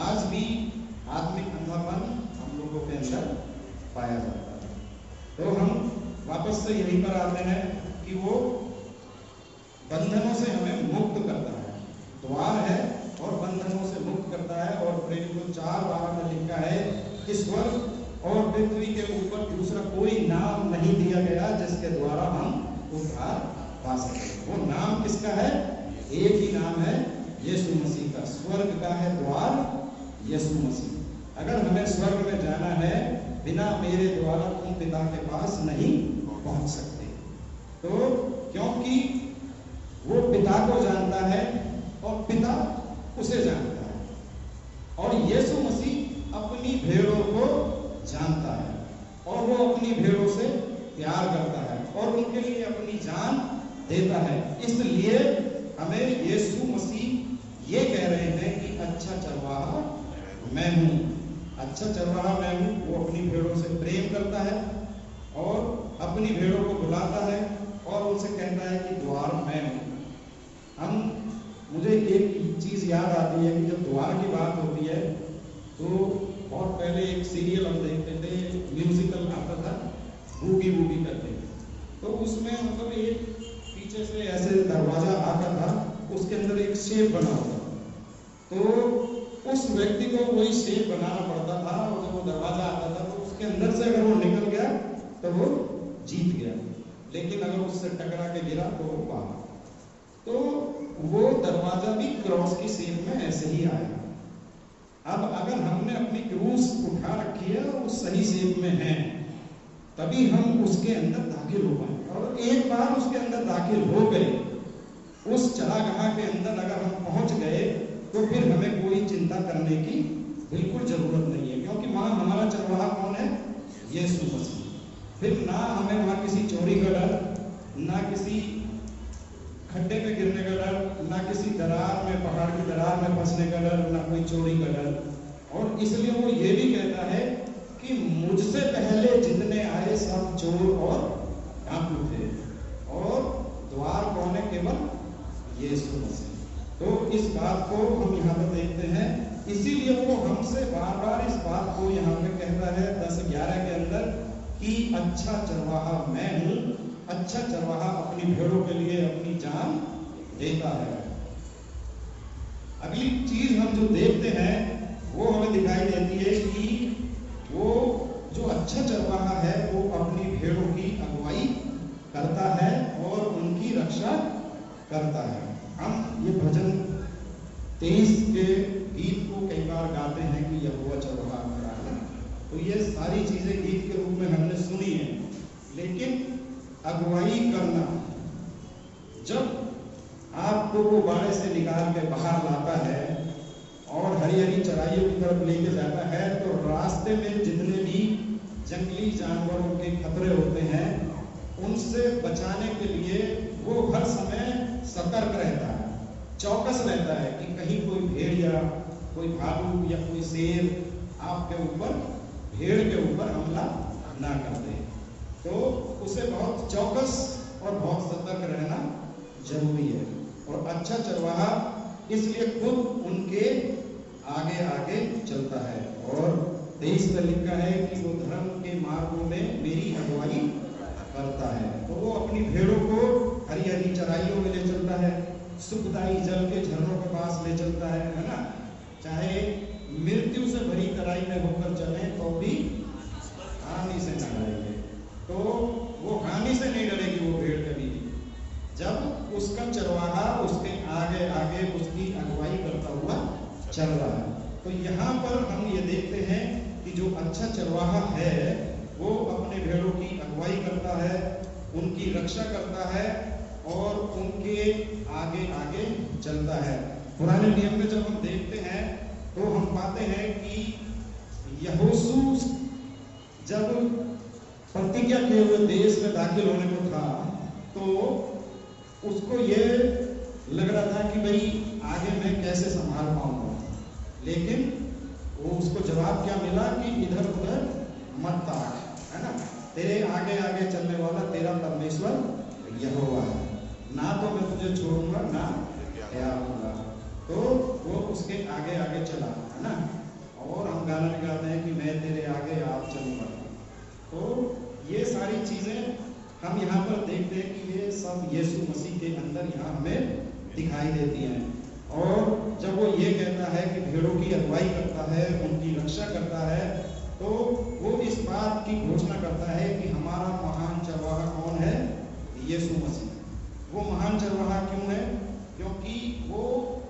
आज भी आत्मिक अंधापन हम लोगों के अंदर पाया जाता है। तो हम वापस से यहीं पर आते हैं कि वो बंधनों से हमें मुक्त करता है, द्वार है और बंधनों से मुक्त करता है। और प्रेरितों 4:12 में लिखा है कि स्वर्ग और पृथ्वी के ऊपर दूसरा कोई नाम नहीं दिया गया जिसके द्वारा हम उद्धार पा सके। वो नाम किसका है? एक ही नाम है, यीशु मसीह का। स्वर्ग का है द्वार यीशु मसीह, अगर हमें स्वर्ग में जाना है, बिना मेरे द्वारा तुम पिता के पास नहीं पहुंच सकते। तो क्योंकि वो पिता को जानता है और पिता उसे जानता है, और यीशु मसीह अपनी भेड़ों को जानता है और वो अपनी भेड़ों से प्यार करता है और उनके लिए अपनी जान देता है। इसलिए हमें यीशु मसीह ये कह रहे हैं कि अच्छा चरवाहा मैं हूँ, अच्छा चरवाहा मैं हूँ। वो अपनी भेड़ों से प्रेम करता है और अपनी भेड़ों को बुलाता है और उनसे कहता है कि द्वार मैं हूँ। मुझे एक चीज याद आती है कि जब द्वार की बात होती है तो बहुत पहले एक सीरियल हम देखते थे, म्यूजिकल आता था, बूगी बूगी करके। तो उसमें मतलब एक पीछे से ऐसे दरवाजा आता था, उसके अंदर एक शेप बना होता, तो उस व्यक्ति को वही शेप बनाना पड़ता था और जब वो दरवाजा आता था तो उसके अंदर से अगर वो निकल गया तो वो जीत गया, लेकिन अगर उससे टकरा के गिरा तो वो बाहर। तो वो दरवाजा भी क्रॉस की शेप में ऐसे ही आया। अब अगर हमने अपनी क्रूस उठा रखी है और उस सही शेप में है, तभी हम उसके अंदर दाखिल हो पाए। और एक बार उसके अंदर दाखिल हो गए, उस चरागाह के अंदर अगर हम पहुंच गए, तो फिर हमें कोई चिंता करने की बिल्कुल जरूरत नहीं है, क्योंकि वहां हमारा चरवाहा कौन है? यीशु मसीह। फिर ना हमें वहां किसी चोरी का डर, ना किसी खड्डे में गिरने का डर, ना किसी दरार में, पहाड़ की दरार में फंसने का डर, ना कोई चोरी का डर। और इसलिए वो ये भी कहता है कि मुझसे पहले जितने आए सब चोर और डाकू थे, और द्वार कौन है? केवल यीशु मसीह। तो इस बात को हम यहाँ पर देखते हैं, इसीलिए वो हमसे बार बार इस बात को यहाँ पे कहता है 10-11 के अंदर कि अच्छा चरवाहा मैं हूँ, अच्छा चरवाहा अपनी भेड़ों के लिए अपनी जान देता है। अगली चीज हम जो देखते हैं वो हमें दिखाई देती है कि वो जो अच्छा चरवाहा है वो अपनी भेड़ों की अगुवाई करता है और उनकी रक्षा करता है। हम ये भजन 23 के गीत को कई बार गाते हैं कि यहोवा चरवाहा मेरा है, तो ये सारी चीजें गीत के रूप में हमने सुनी है। लेकिन अगुवाई करना, जब आपको वो बाड़े से निकाल के बाहर लाता है और हरी हरी चराइयों की तरफ लेके जाता है, तो रास्ते में जितने भी जंगली जानवरों के खतरे होते हैं उनसे बचाने के लिए वो हर समय सतर्क रहता है, चौकस रहता है कि कहीं कोई भेड़ या कोई भालू या कोई शेर आपके ऊपर, भेड़ के ऊपर हमला ना कर दे। तो उसे बहुत चौकस और बहुत सतर्क रहना जरूरी है। और अच्छा चरवाहा इसलिए खुद उनके आगे आगे चलता है। और 23 में लिखा है कि वो धर्म के मार्गों में मेरी अगुवाई करता है। तो वो अपनी भेड़ों को हरी हरी चराइयों में ले चलता है, सुखदायी जल के झरनों के पास ले चलता है ना। चाहे मृत्यु से भरी तराई में होकर चले तो भी हानि से न डरेंगे, तो वो हानि से नहीं डरेगी वो भेड़ कभी भी, जब उसका चरवाहा उसके आगे आगे उसकी अगुवाई करता हुआ चल रहा है। तो यहाँ पर हम ये देखते हैं कि जो अच्छा चरवाहा है वो अपने भेड़ों की अगुवाई करता है, उनकी रक्षा करता है और उनके आगे आगे चलता है। पुराने नियम में जब हम देखते हैं तो हम पाते हैं कि यहोशू जब प्रतिज्ञा किए हुए देश में दाखिल होने को था, तो उसको ये लग रहा था कि भाई आगे मैं कैसे संभाल पाऊंगा, लेकिन वो उसको जवाब क्या मिला कि इधर उधर मत ताक, है ना, तेरे आगे आगे चलने वाला तेरा परमेश्वर यहोवा है, ना तो मैं तुझे छोड़ूंगा ना त्यागूंगा। तो वो उसके आगे आगे चला, है ना। और हम गाना में गाते हैं कि मैं तेरे आगे आप चलूंगा। तो ये सारी चीजें हम यहाँ पर देखते हैं कि ये सब यीशु मसीह के अंदर यहाँ हमें दिखाई देती हैं। और जब वो ये कहता है कि भेड़ों की अगुवाई करता है, उनकी रक्षा करता है, तो वो इस बात की घोषणा करता है कि हमारा महान चरवाहा कौन है? यीशु मसीह। वो महान चरवाहा क्यों है? क्योंकि वो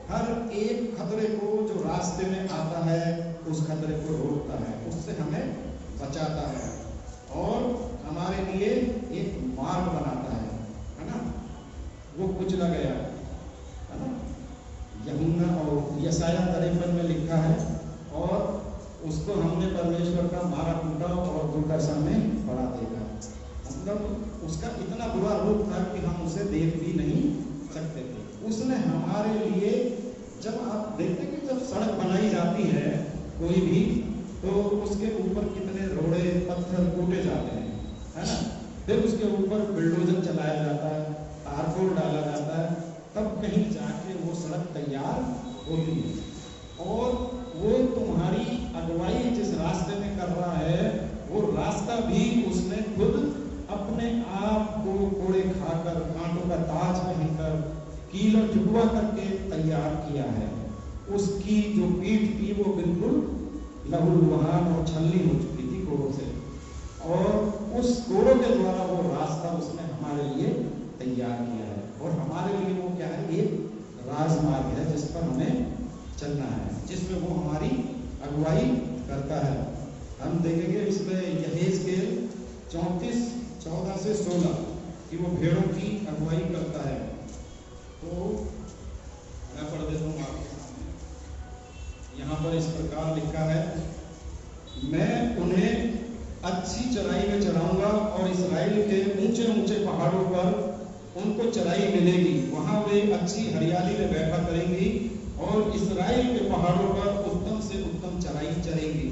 हर एक खतरे को जो रास्ते में आता है उस खतरे को रोकता है, उससे हमें बचाता है और हमारे लिए एक मार्ग बनाता है ना। वो कुचला गया है ना, यहुन्ना और यशाया 53 में लिखा है, और उसको हमने परमेश्वर का मारा कूटा और दुर्दशा में पड़ा देखा। मतलब उसका इतना बुरा रूप था कि हम उसे देख भी नहीं सकते थे। उसने हमारे लिए, जब आप देखते हैं कि जब सड़क बनाई जाती है कोई भी, तो उसके ऊपर कितने रोड़े पत्थर कूटे जाते हैं, है ना। फिर उसके ऊपर बुलडोजर चलाया जाता है, तारकोल डाला जाता है, तब कहीं जाके वो सड़क तैयार होती है। और वो तुम्हारी अगुवाई जिस रास्ते में कर रहा है, वो रास्ता भी उसने खुद अपने आप को कोड़े खाकर, कांटों का ताज पहनकर, कील और झुकवा करके तैयार किया है। उसकी जो पीठ थी वो बिल्कुल लहूलुहान और छलनी हो चुकी थी कोड़ों से, और उस कोड़ों के द्वारा वो रास्ता उसने हमारे लिए तैयार किया है। और हमारे लिए वो क्या है, एक राजमार्ग है जिस पर हमें चलना है, जिसमें वो हमारी अगुवाई करता है। हम देखेंगे इसमें यहेजकेल 34:14 से 16 कि वो भेड़ों की अगुवाई करता है। तो मैं पढ़ देता हूँ आपके सामने। यहाँ पर इस प्रकार लिखा है, मैं उन्हें अच्छी चराई में चराऊंगा और इस्राएल के ऊंचे ऊंचे पहाड़ों पर उनको चराई मिलेगी। वहां वे अच्छी हरियाली में बैठा करेंगी और इस्राएल के पहाड़ों पर उत्तम से उत्तम चराई चरेंगी।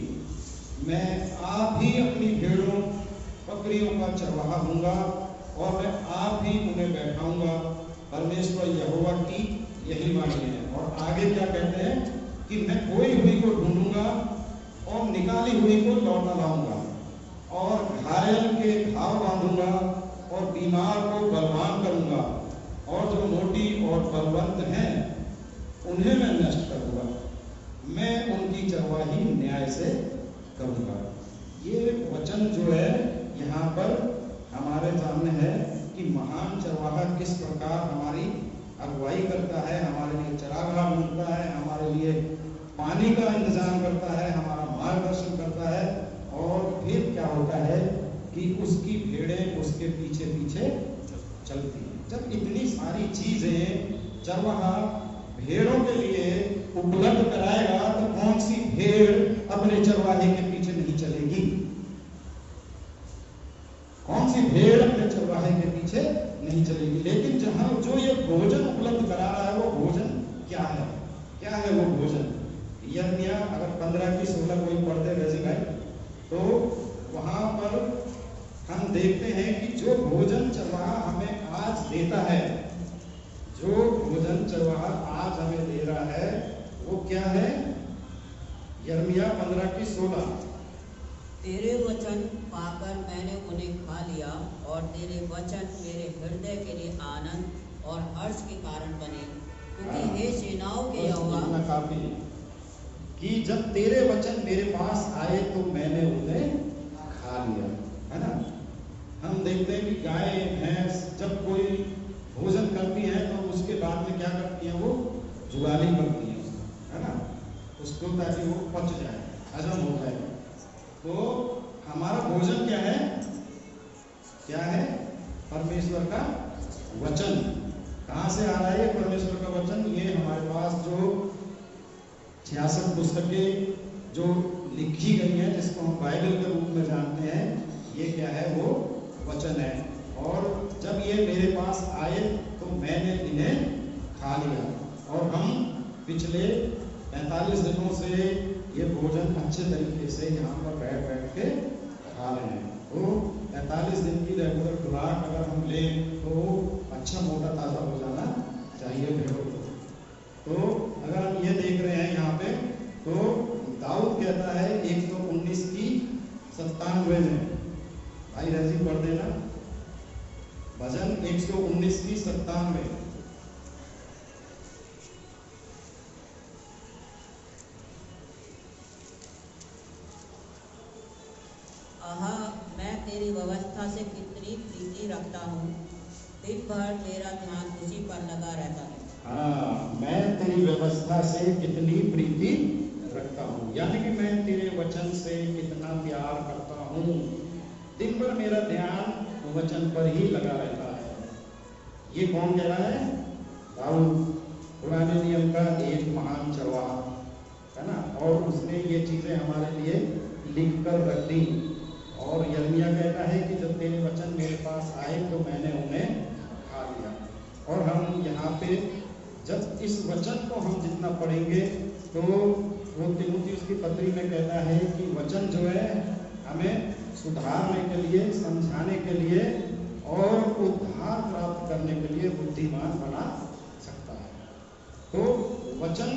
मैं आप ही अपनी भेड़ों बकरियों का चरवाहा हूँगा और मैं आप ही उन्हें बैठाऊंगा। परमेश्वर यहोवा की यही वाणी है। और आगे क्या कहते हैं कि मैं खोई हुई को ढूंढूंगा और निकाली हुई को लौटा लाऊंगा, और घायल के घाव बांधूंगा और बीमार को बलवान करूंगा, और जो मोटी और बलवंत हैं उन्हें मैं नष्ट करूंगा। मैं उनकी चरवाही न्याय से करूंगा। ये वचन जो है यहाँ पर हमारे सामने है कि महान चरवाहा किस प्रकार हमारी अगुवाई करता है, हमारे लिए चरागाह ढूंढता है, हमारे लिए पानी का इंतजाम करता है, हमारा मार्गदर्शन करता है, और फिर क्या होता है कि उसकी भेड़ें उसके पीछे पीछे चलती हैं। जब इतनी सारी चीजें चरवाहा भेड़ों के लिए उपलब्ध कराएगा तो कौन सी भेड़ अपने चरवाहे के पीछे नहीं चलेगी? कौन सी भेड़ अपने चरवाहे के पीछे नहीं चलेगी? लेकिन जहां जो ये भोजन उपलब्ध करा रहा है वो भोजन क्या है? क्या है वो भोजन? यिर्मयाह अगर 15 की 16 कोई पढ़ते वैसे भाई, तो वहां पर हम देखते हैं कि जो भोजन चरवाहा हमें आज देता है, जो भोजन चरवाहा आज हमें दे रहा है वो क्या है? यिर्मयाह 15 की 16। तेरे वचन पाकर मैंने उन्हें खा लिया, और तेरे वचन मेरे हृदय के लिए आनंद और हर्ष के कारण बने, क्योंकि हे सेनाओं के यहोवा, काफी कि जब तेरे वचन मेरे पास आए तो मैंने उन्हें खा लिया, है ना। हम देखते हैं कि गाय भैंस जब कोई भोजन करती है तो उसके बाद में क्या करती है, वो जुगाली करती है उसको, है ना, उसको ताकि वो पच जाए, हजम हो जाए। तो हमारा भोजन क्या है? क्या है? परमेश्वर का वचन। कहाँ से आ रहा है परमेश्वर का वचन? ये हमारे पास जो 66 पुस्तकें जो लिखी गई हैं, जिसको हम बाइबल के रूप में जानते हैं, ये क्या है? वो वचन है। और जब ये मेरे पास आए तो मैंने इन्हें खा लिया। और हम पिछले 45 दिनों से ये भोजन अच्छे तरीके से यहाँ पर बैठ बैठ के खा रहे हैं। तो 45 दिन की रेगुलर खुराक अगर हम लें तो अच्छा मोटा ताज़ा हो जाना चाहिए भेड़ों को। तो अगर हम ये देख रहे हैं यहाँ पे, तो दाऊद कहता है 119 की 97 में, भाई रजी पढ़ देना, भजन 119 की 97। आहा, मैं तेरी व्यवस्था से कितनी प्रीति रखता हूँ, दिन भर मेरा ध्यान उसी पर लगा रहता है। हाँ, मैं तेरी व्यवस्था से कितनी प्रीति रखता हूँ, यानी कि मैं तेरे वचन से कितना प्यार करता हूँ। दिन भर मेरा ध्यान वचन पर ही लगा रहता है। ये कौन कह रहा है? दाऊद, पुराने नियम का एक महान चरवाहा, है ना। और उसने ये चीजें हमारे लिए लिख कर रख दी। और यिर्मयाह कहता है कि जब तेरे वचन मेरे पास आए तो मैंने उन्हें खा लिया। और हम यहाँ पे जब इस वचन को हम जितना पढ़ेंगे तो वो तीमुथियुस की पत्री में कहता है कि वचन जो है हमें सुधारने के लिए, समझाने के लिए और उद्धार प्राप्त करने के लिए बुद्धिमान बना सकता है। तो वचन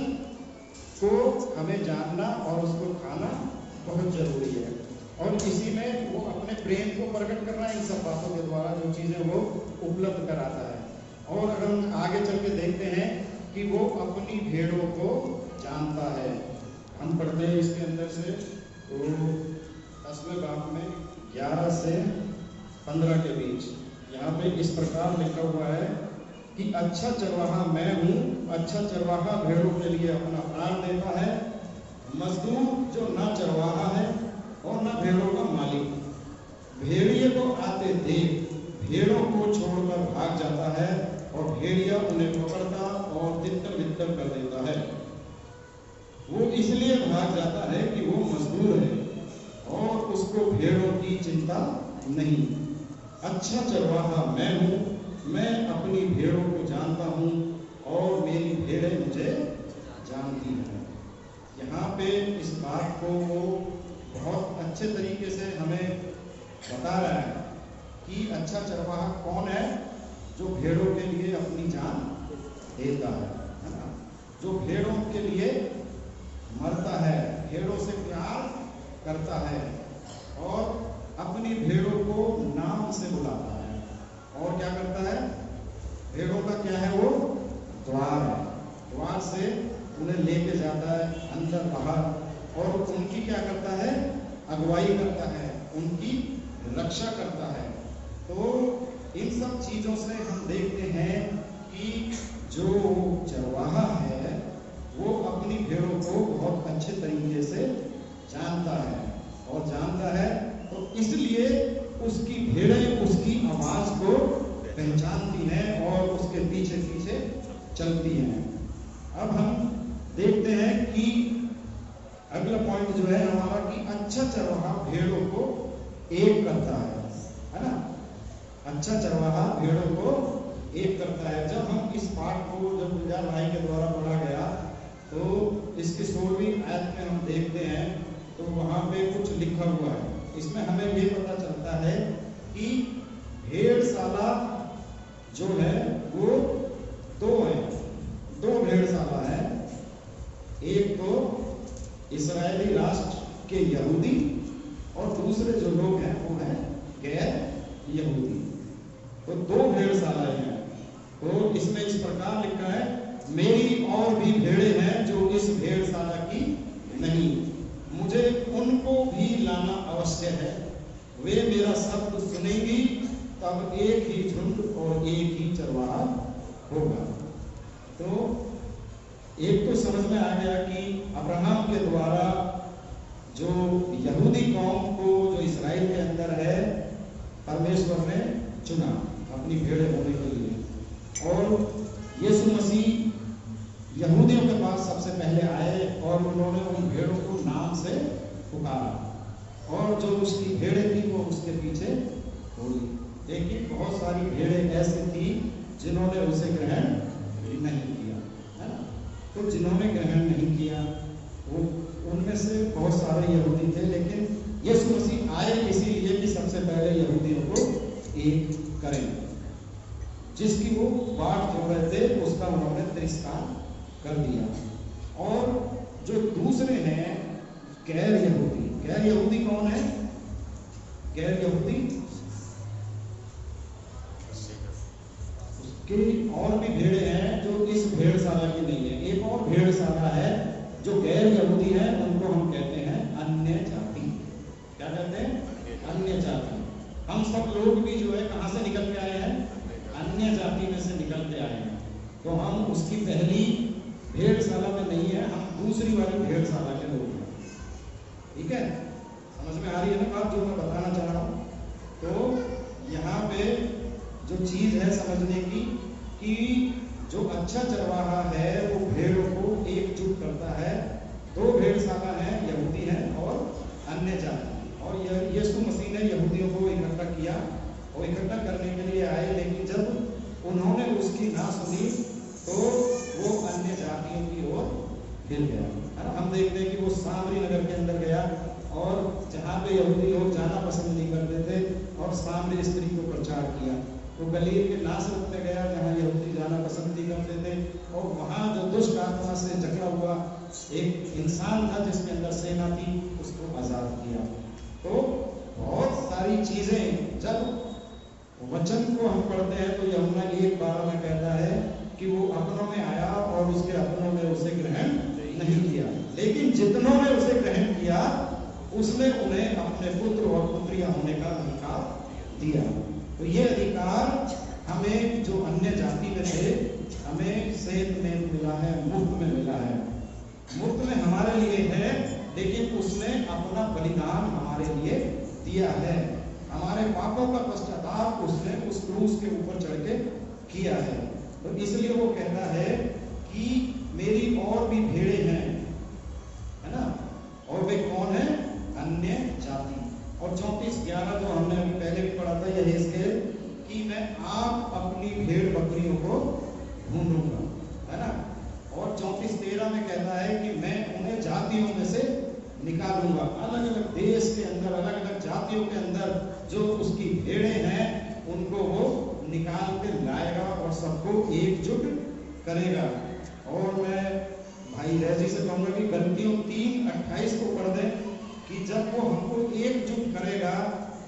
को हमें जानना और उसको खाना बहुत जरूरी है। और इसी में वो अपने प्रेम को प्रकट कर रहा है इन सब बातों के द्वारा, जो चीजें वो उपलब्ध कराता है। और अगर हम आगे चल के देखते हैं कि वो अपनी भेड़ों को जानता है। हम पढ़ते हैं इसके अंदर से तो 10वें बाब में 11 से 15 के बीच यहाँ पे इस प्रकार लिखा हुआ है कि अच्छा चरवाहा मैं हूँ, अच्छा चरवाहा भेड़ों के लिए अपना प्राण देता है। मजदूर जो ना चरवाहा है और ना भेड़ों का मालिक, भेड़िए को आते देख भेड़ों को छोड़कर भाग जाता है और भेड़िया उन्हें पकड़ता और तितर-बितर कर देता है। वो इसलिए भाग जाता है कि वो मजदूर है और उसको भेड़ों की चिंता नहीं। अच्छा चरवाहा मैं हूँ, मैं अपनी भेड़ों को जानता हूँ और मेरी भेड़ें मुझे जानती हैं। यहाँ पे इस बात को वो बहुत अच्छे तरीके से हमें बता रहा है कि अच्छा चरवाहा कौन है? जो भेड़ों के लिए अपनी जान देता है ना, जो भेड़ों के लिए मरता है, भेड़ों से प्यार करता है और अपनी भेड़ों को नाम से बुलाता है। और क्या करता है? भेड़ों का क्या है? वो द्वार है, द्वार से उन्हें लेके जाता है अंदर बाहर और उनकी क्या करता है? अगुवाई करता है, उनकी रक्षा करता है। तो इन सब चीजों से हम देखते हैं कि जो चरवाहा है वो अपनी भेड़ों को बहुत अच्छे तरीके से जानता है और जानता है तो इसलिए उसकी भेड़ें उसकी आवाज को पहचानती हैं और उसके पीछे पीछे चलती हैं। अब हम देखते हैं कि अगला पॉइंट जो है हमारा कि अच्छा चरवाहा भेड़ों को एक करता है ना। अच्छा चरवाहा भेड़ों को एक करता है। जब हम इस पाठ को जब गुलजार भाई के द्वारा पढ़ा गया तो इसकी 16वीं आयत में हम देखते हैं तो वहां पे कुछ लिखा हुआ है। इसमें हमें ये पता चलता है कि भेड़शाला जो है वो दो है, दो भेड़शाला है। एक तो इस्राएली राष्ट्र के यहूदी और दूसरे जो लोग हैं वो हैं गैर यहूदी। तो दो भेड़शालाएं हैं। तो इसमें इस प्रकार लिखा है, मेरी और भी भेड़ें हैं जो इस भेड़शाला की नहीं, मुझे उनको भी लाना अवश्य है। वे मेरा शब्द सुनेंगी, तब एक ही झुंड और एक ही चरवाहा होगा। तो एक तो समझ में आ गया कि अब्राहम के द्वारा जो यहूदी कौम को जो इस्राएल के अंदर है परमेश्वर ने चुना अपनी भेड़ें होने के लिए। और यीशु मसीह यहूदियों के पास सबसे पहले आए और उन्होंने उन भेड़ों को नाम से पुकारा और जो उसकी भेड़ें थी वो उसके पीछे दौड़ी। लेकिन बहुत सारी भेड़ें ऐसी थी जिन्होंने उसे ग्रहण नहीं किया, है ना। तो जिन्होंने ग्रहण नहीं किया वो उनमें से बहुत सारे यहूदी थे, लेकिन यीशु मसीह आए इसीलिए कि सबसे पहले यहूदियों को एक करें। जिसकी वो बाट जो रहे थे उसका उन्होंने तिरस्कार कर दिया। और जो दूसरे हैं गैर यहूदी, गैर यहूदी कौन है? गैर यहूदी उसके और भी भेड़ें हैं जो इस भेड़शाला की नहीं है। एक और भेड़शाला है जो गैर यहूदी है, उनको हम कहते हैं अन्य जाति। क्या कहते हैं? अन्य जाति। हम सब लोग भी जो है कहां से निकल के आए हैं? अन्य जाति में से निकल के आए हैं। तो हम उसकी पहली भेड़शाला में नहीं है, हम दूसरी वाली भेड़शाला के लोग हैं। ठीक है, समझ में आ रही है ना बात जो मैं बताना चाह रहा हूँ? तो यहाँ पे जो चीज है समझने की कि जो अच्छा चरवाहा है वो भेड़ों को एकजुट करता है। दो भेड़शाला है, यहूदी है और अन्य जाति। और यीशु मसीह ने यहूदियों को इकट्ठा किया और इकट्ठा करने के लिए आए, लेकिन जब उन्होंने उसकी ना सुनी तो वो अन्य जातियों की ओर फिर गया, है ना। हम देखते हैं कि वो सामरी नगर के अंदर गया और जहाँ पे यहूदी लोग जाना पसंद नहीं करते थे और सामरी स्त्री को प्रचार किया। तो गलील के नासरत में गया जहाँ यहूदी जाना पसंद नहीं करते थे, और वहाँ जो दुष्ट आत्मा से जकड़ा हुआ एक इंसान था जिसके अंदर सेना थी, उसको आजाद किया। तो बहुत सारी चीजें जब वचन को हम पढ़ते हैं तो यूहन्ना 1:12 में कहता है कि वो अपनों में आया और उसके अपनों में उसे ग्रहण नहीं किया, लेकिन जितनों ने उसे ग्रहण किया उसने उन्हें अपने पुत्र और पुत्रियां होने का अधिकार दिया। तो ये अधिकार हमें जो अन्य जाति में थे हमें सेत में मिला है, मुफ्त में मिला है, मुफ्त में हमारे लिए है, लेकिन उसने अपना बलिदान हमारे लिए दिया है। हमारे पापों का पश्चाताप उसने उस क्रूस के ऊपर चढ़ के किया है। तो इसलिए वो कहता है कि मेरी और भी भेड़े हैं, है ना, और वे कौन है? अन्य जाति। और 34:11 जो हमने अभी पहले भी पढ़ा था यह इसके कि मैं आप अपनी भेड़ बकरियों को ढूंढूंगा, है ना। और 34:13 में कहता है कि मैं उन्हें जातियों में से निकालूंगा। अलग अलग देश के अंदर, अलग अलग जातियों के अंदर जो उसकी भेड़े हैं उनको वो निकाल के लाएगा और सबको एकजुट करेगा। और मैं भाई रैजी से कहूंगा कि गलतियों 3:28 को पढ़ दें कि जब वो हमको एकजुट करेगा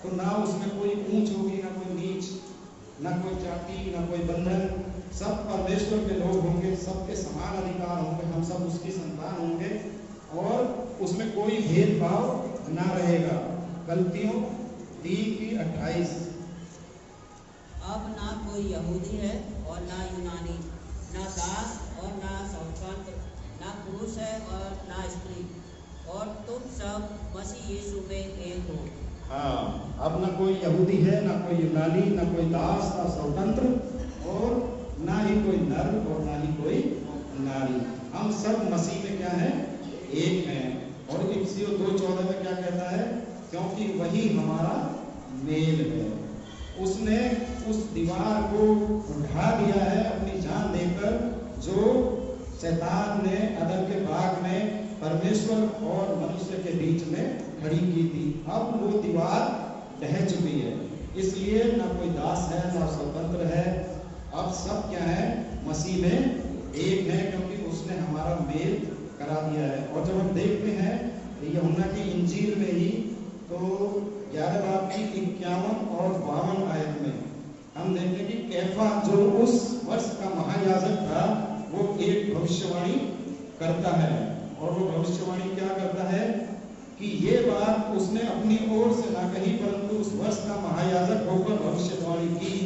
तो ना उसमें कोई ऊंच होगी, ना कोई नीच, ना कोई जाति, ना कोई बंधन, सब परमेश्वर के लोग होंगे, सबके समान अधिकार होंगे, हम सब उसकी संतान होंगे और उसमें कोई भेदभाव ना रहेगा। गलतियों 3:28। अब ना कोई यहूदी है और ना यूनानी, ना दास और ना स्वतंत्र, ना पुरुष है और ना स्त्री, और तुम सब मसीह यीशु में एक हो। हाँ, अब ना कोई यहूदी है, ना कोई यूनानी, ना कोई दास, ना स्वतंत्र, और ना ही कोई नर और ना ही कोई नारी। हम सब मसीह में क्या है? एक हैं। और इफिसियों 2:14 में क्या कहता है? क्योंकि वही हमारा मेल है। उसने उस दीवार को उठा दिया है अपनी जान देकर, जो शैतान ने अदन के बाग में परमेश्वर और मनुष्य के बीच में खड़ी की थी। अब वो दीवार ढह चुकी है, इसलिए ना कोई दास है ना स्वतंत्र है, अब सब क्या है? मसीह में एक है, क्योंकि उसने हमारा मेल करा दिया है। और जब हम देखते हैं यूहन्ना की इंजील में ही तो 11 बाब की 51 और 52 आयत में हम देखते हैं कि कैफा जो उस वर्ष का महायाजक था वो एक भविष्यवाणी करता है। और वो भविष्यवाणी क्या करता है कि ये बात उसने अपनी ओर से ना कही, परंतु उस वर्ष का महायाजक होकर भविष्यवाणी की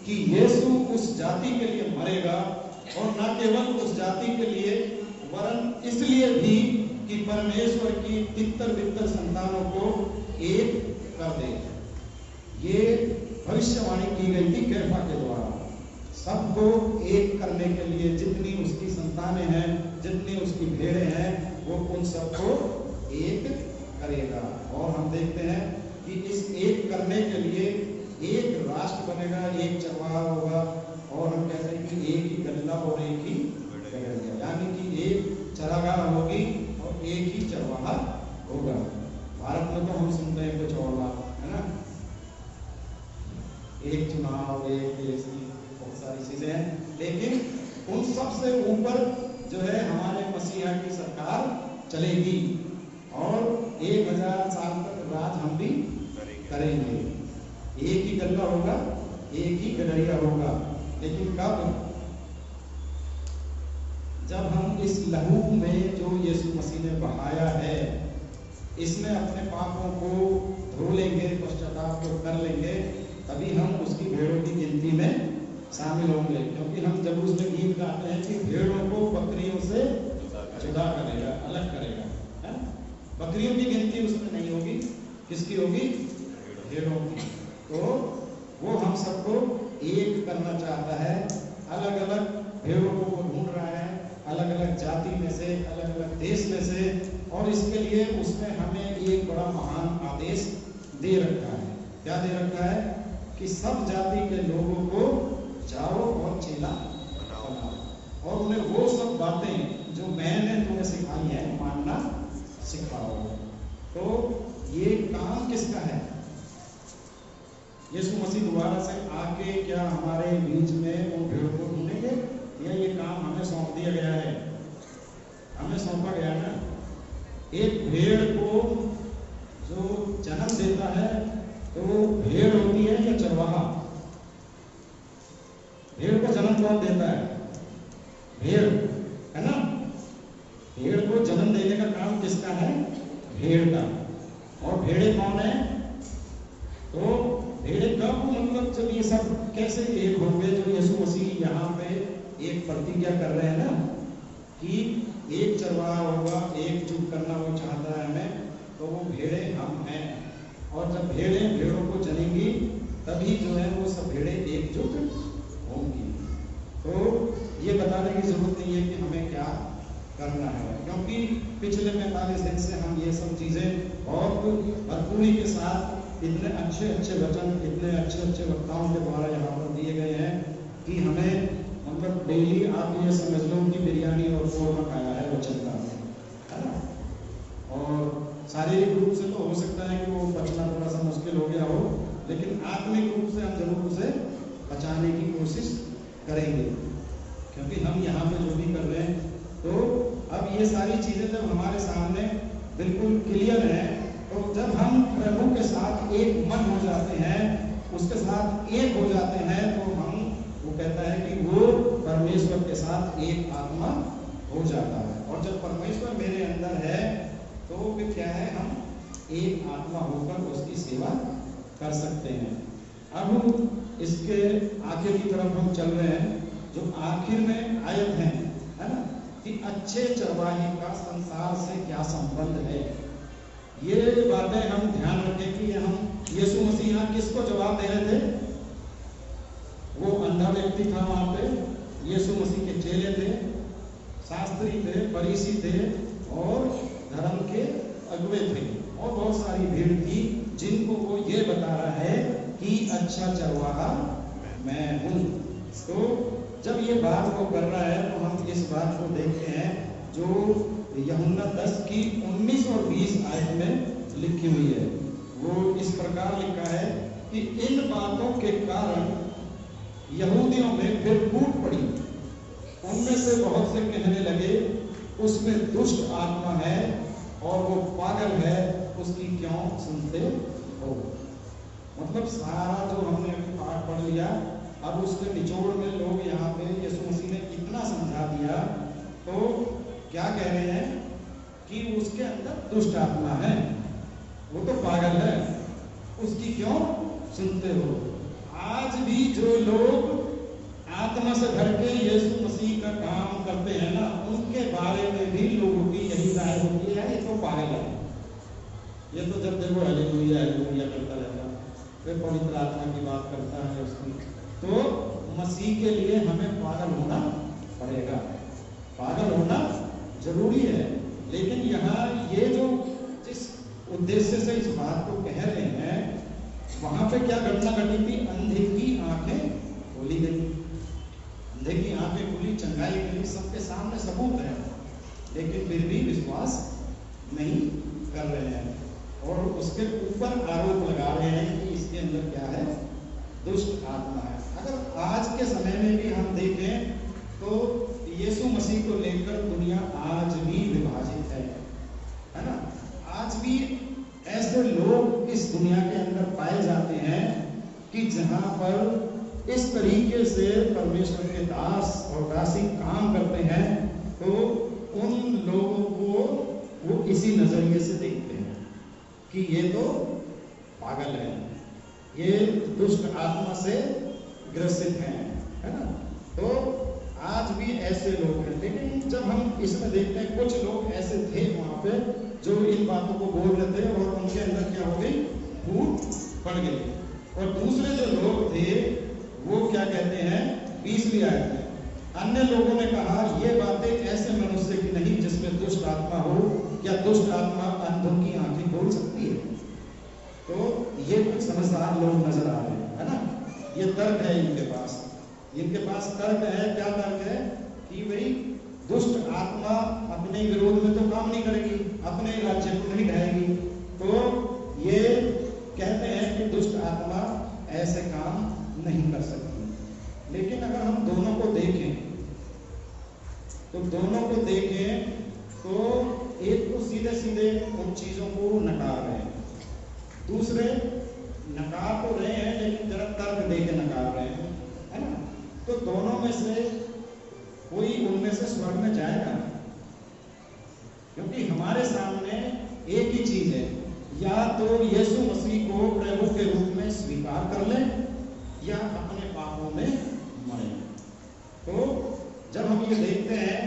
कि यीशु उस जाति के लिए मरेगा, और न केवल उस जाति के लिए वरन इसलिए भी कि परमेश्वर की तितर बितर संतानों को एक कर दे। ये भविष्यवाणी की गई थी कैफा के द्वारा, सबको एक करने के लिए। जितनी उसकी संतानें हैं, जितनी उसकी भेड़े हैं, वो उन सबको एक करेगा। और हम देखते हैं कि इस एक करने के लिए एक राष्ट्र बनेगा, एक चरवाहा होगा, और हम कहते हैं कि एक ही गदला और एक ही गड़रिया, यानी कि एक चरागाह होगी और एक ही चरवाहा होगा। भारत में तो हम सुनते हैं कुछ और बात, है ना, एक चुनाव, एक देश की बहुत सारी चीजें हैं, लेकिन उन सब से ऊपर जो है हमारे मसीहा की सरकार चलेगी और 1000 साल तक राज हम भी करेंगे। एक ही गल्ला होगा, एक ही गडरिया होगा, लेकिन कब? जब हम इस लहू में जो यीशु मसीह ने बहाया है, इसमें अपने पापों को धो लेंगे, पश्चाताप को कर लेंगे, तभी हम उसकी भेड़ों की गिनती में शामिल होंगे, क्योंकि हम जब उसमें गीत गाते हैं कि भेड़ों को बकरियों से जुदा करेगा, अलग करेगा, है? बकरियों की गिनती उसमें नहीं होगी, किसकी होगी? भेड़ों की। तो वो हम सबको एक करना चाहता है, अलग अलग भेड़ों को वो ढूंढ रहा है, अलग अलग जाति में से, अलग अलग देश में से, और इसके लिए उसने हमें एक बड़ा महान आदेश दे रखा है। क्या दे रखा है? कि सब जाति के लोगों को जाओ और चेला बनाओ, और उन्हें वो सब बातें जो मैंने तुम्हें सिखाई है मानना सिखाओ। तो ये काम किसका है? यीशु मसीह दोबारा से आके क्या हमारे बीच में उन भेड़ों को ढूंढेंगे, या ये काम हमें सौंप दिया गया है? हमें सौंपा गया ना। एक भेड़ को जो जन्म देता है तो वो भेड़ होती है या चरवाहा? भेड़ को जन्म कौन देता है? भेड़, है ना? भेड़ को जन्म देने का काम किसका है? भेड़ का। और भेड़े कौन है? तो भेड़े कब, मतलब जब ये सब कैसे एक होंगे? जो यीशु मसीह यहाँ पे एक प्रतिज्ञा कर रहे हैं ना कि एक चरवाहा होगा, एकजुट करना वो चाहता है हमें, तो वो भेड़े हम हैं। और जब भेड़े भेड़ों को जनेंगी तभी जो है वो सब भेड़े एकजुट होंगी। तो ये बताने की जरूरत नहीं है कि हमें क्या करना है, क्योंकि पिछले 45 दिन से हम ये सब चीजें बहुत भरपूरी के साथ इतने अच्छे अच्छे वचन, इतने अच्छे अच्छे वक्ताओं के द्वारा यहाँ पर दिए गए हैं कि हमें मतलब डेली आप ये समझ लो कि बिरयानी और कोरमा खाया है वचन का, है ना? और शारीरिक रूप से तो हो सकता है कि वो पचना थोड़ा सा मुश्किल हो गया हो, लेकिन आत्मिक रूप से हम जरूर उसे पचाने की कोशिश करेंगे, क्योंकि हम यहाँ पे जो भी कर रहे हैं। तो अब ये सारी चीजें जब हमारे सामने बिल्कुल क्लियर है, तो जब हम प्रभु के साथ एक मन हो जाते हैं, उसके साथ एक हो जाते हैं, तो हम, वो कहता है कि वो परमेश्वर के साथ एक आत्मा हो जाता है। और जब परमेश्वर मेरे अंदर है तो फिर क्या है? हम एक आत्मा होकर उसकी सेवा कर सकते हैं। अब इसके आखिर की तरफ हम चल रहे हैं, जो आखिर में आयत है ना, कि अच्छे चरवाहे का संसार से क्या संबंध है। ये बातें हम ध्यान रखें कि हम यीशु मसीह यहाँ किसको जवाब दे रहे थे? वो अंधा व्यक्ति था वहां पे, यीशु मसीह के चेले थे, शास्त्री थे, फरीसी थे और धर्म के अगुवे थे, और बहुत सारी भीड़ थी जिनको वो ये बता रहा है कि अच्छा चरवाहा मैं हूं। तो जब ये बात वो कर रहा है तो हम इस बात को देखते हैं जो यूहन्ना 10 की 19 और 20 आयत में लिखी हुई है। वो इस प्रकार लिखा है कि इन बातों के कारण यहूदियों में फिर फूट पड़ी, उनमें से बहुत से कहने लगे उसमें दुष्ट आत्मा है और वो पागल है, उसकी क्यों सुनते हो। मतलब सारा जो हमने अभी पाठ पढ़ लिया, अब उसके निचोड़ में लोग यहाँ पे यीशु मसीह ने इतना समझा दिया, तो क्या कह रहे हैं कि उसके अंदर दुष्ट आत्मा है, वो तो पागल है, उसकी क्यों सुनते हो। आज भी जो लोग आत्मा से भर के यीशु मसीह का काम करते हैं ना, उनके बारे में भी लोगों की यही राय होती है, ये तो पागल है, ये तो जब देखो हालेलुया हालेलुया करता रहता है, फिर पवित्र आत्मा की बात करता है उसकी। तो मसीह के लिए हमें पागल होना पड़ेगा, पागल होना जरूरी है। लेकिन यहाँ ये जो जिस उद्देश्य से इस बात को कह रहे हैं, वहां पे क्या घटना घटी थी? अंधे की आंखें खोली गई, अंधे की आंखें खुली, चंगाई मिली, सबके सामने सबूत है, लेकिन फिर भी विश्वास नहीं कर रहे हैं और उसके ऊपर आरोप लगा रहे हैं कि इसके अंदर क्या है? दुष्ट आत्मा है। अगर आज के समय में भी हम देखें तो यीशु मसीह को लेकर दुनिया आज भी विभाजित है ना? आज भी ऐसे लोग इस दुनिया के अंदर पाए जाते हैं कि जहां पर इस तरीके से परमेश्वर के दास और दासी काम करते हैं, तो उन लोगों को वो इसी नजरिए से देखते हैं कि ये तो पागल है, ये दुष्ट आत्मा से ग्रसित है है ना। तो आज भी ऐसे लोग हैं, लेकिन जब हम इसमें देखते हैं कुछ लोग ऐसे थे वहां पे जो इन बातों को बोल रहे थे और उनके अंदर क्या हो गई, फूट पड़ गई। और दूसरे जो लोग थे वो क्या कहते हैं, 20वीं आयत में, अन्य लोगों ने कहा ये बातें ऐसे मनुष्य की नहीं जिसमें दुष्ट आत्मा हो, क्या दुष्ट आत्मा अंधों की आंखें खोल सकती है। तो ये कुछ समझदार लोग नजर आ रहे हैं, है ना। ये तर्क है इनके पास तर्क है। क्या तर्क है कि भाई दुष्ट आत्मा अपने विरोध में तो काम नहीं करेगी, अपने राज्य को नहीं ढाएगी। तो ये कहते हैं कि दुष्ट आत्मा ऐसे काम नहीं कर सकती। लेकिन अगर हम दोनों को देखें तो एक तो सीधे सीधे उन चीजों को नकार रहे हैं, दूसरे नकार तो रहे हैं लेकिन जरा तर्क दे के नकार रहे हैं, है ना। तो दोनों में से कोई उनमें से स्वर्ग में जाएगा, क्योंकि हमारे सामने एक ही चीज है, या तो यीशु मसीह को प्रभु के रूप में स्वीकार कर ले या अपने पापों में मरे। तो जब हम ये देखते हैं,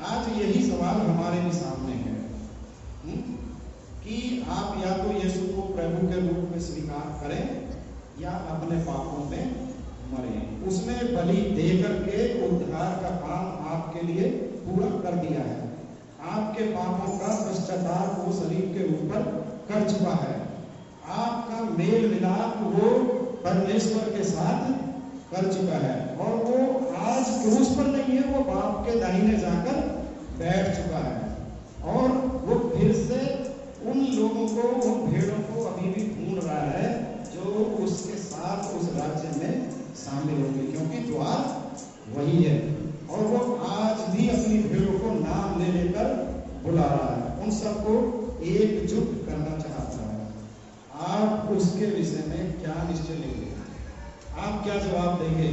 आज यही सवाल हमारे भी सामने है कि आप या तो यीशु को प्रभु के रूप में स्वीकार करें या अपने पापों में मरें। उसने बलि देकर के उद्धार का काम आपके लिए पूरा कर दिया है। आपके पापों का पश्चाताप वो शरीर के ऊपर कर चुका है। आपका मेल मिलाप वो परमेश्वर के साथ कर चुका है, और वो आज क्रूस पर नहीं है, वो बाप के दाहिने जाकर बैठ चुका है। और वो फिर से उन लोगों को, उन भेड़ों को अभी भी ढूंढ रहा है जो उसके साथ उस राज्य में शामिल होंगे, क्योंकि द्वार वही है। और वो आज भी अपनी भेड़ों को नाम ले लेकर बुला रहा है, उन सबको एकजुट करना चाहता है। आप उसके विषय में क्या निश्चय लेंगे? आप क्या जवाब देंगे?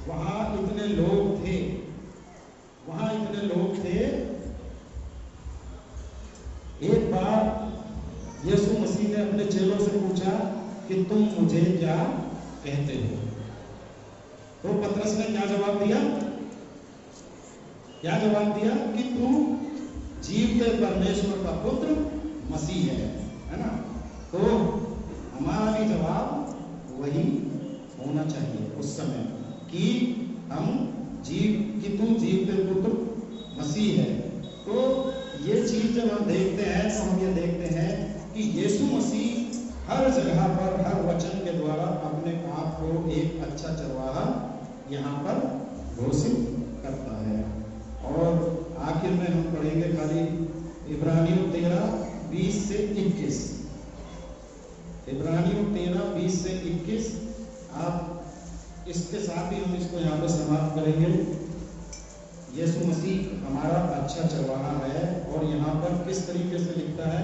वहां इतने लोग थे, एक बार यीशु मसीह ने अपने चेलों से पूछा कि तुम मुझे क्या कहते हो? तो पतरस ने क्या जवाब दिया? कि तू जीवते परमेश्वर का पुत्र मसीह है ना। तो हमारा भी जवाब वही होना चाहिए उस समय कि तू जीवते पुत्र मसीह है। तो ये चीज जब हम देखते हैं तो हम ये देखते हैं कि यीशु मसीह हर जगह पर, हर वचन के द्वारा अपने आप को एक अच्छा चरवाहा यहाँ पर घोषित करता है। और आखिर में हम पढ़ेंगे खाली इब्रानियों 13:20 से 21। इब्रानियों 13:20 से 21। आप इसके साथ ही हम इसको यहाँ पर समाप्त करेंगे। यीशु मसीह हमारा अच्छा चरवाहा है, और यहाँ पर किस तरीके से लिखता है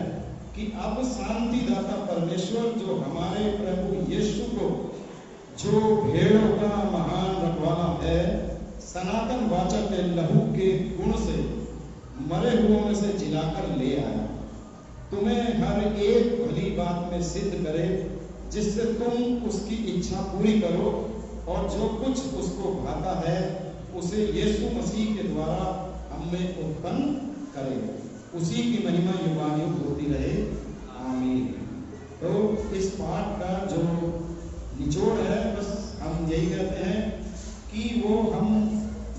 कि अब शांतिदाता परमेश्वर जो हमारे प्रभु यीशु को, जो भेड़ों का महान रखवाला है, सनातन वाचा के लहू के गुण से मरे हुओं में से जिलाकर ले आया, तुम्हें हर एक भली बात में सिद्ध करे, जिससे तुम उसकी इच्छा पूरी करो, और जो कुछ उसको भाता है उसे यीशु मसीह के द्वारा हमें उत्पन्न करे। उसी की महिमा युगानुयुग होती रहे, आमीन। तो इस पाठ का जो निचोड़ है, बस हम यही कहते हैं कि वो हम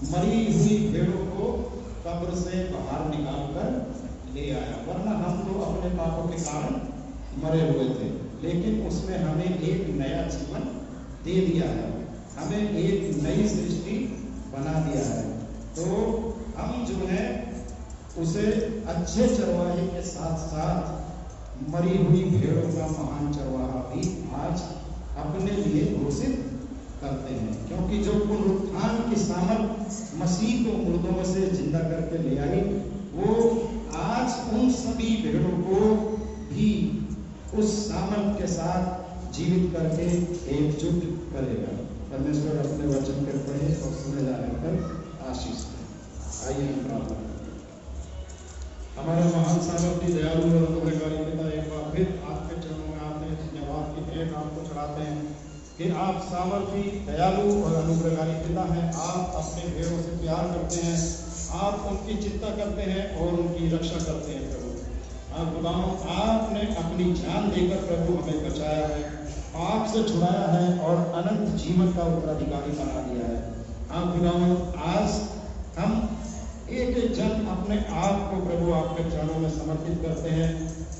मरी हुई भेड़ों को कब्र से बाहर निकाल कर ले आया, वरना हम तो अपने पापों के कारण मरे हुए थे, लेकिन उसमें हमें एक नया जीवन दे दिया है, हमें एक नई सृष्टि बना दिया है। तो हम जो है उसे अच्छे चरवाहे के साथ साथ मरी हुई भेड़ों का महान चरवाहा भी आज अपने लिए घोषित करते हैं, क्योंकि जो पुनरुत्थान की सामर्थ मसीह को मुर्दों में से जिंदा करके ले आई, वो आज उन सभी भेड़ों को भी उस सामर्थ के साथ जीवित करके एकजुट करेगा। परमेश्वर अपने वचन के पढ़े और सुने जाने पर आशीष दें। आइए हम प्रार्थना करें। हमारे महान सामर्थी दयालु और अनुग्रहकारी पिता, एक बार फिर आपके चरणों में आते हैं, धन्यवाद की भेंट आपको चढ़ाते हैं। कि आप सामर्थी, दयालु और अनुग्रहकारी पिता हैं। आप अपने भेड़ों से प्यार करते हैं, आप उनकी चिंता करते हैं और उनकी रक्षा करते हैं प्रभु। आप खुदाओं, आपने अपनी जान देकर प्रभु हमें बचाया है, पाप से छुड़ाया है और अनंत जीवन का उत्तराधिकारी बना दिया है। आप खुदाओं, आज हम एक एक जन अपने आप को प्रभु आपके चरणों में समर्पित करते हैं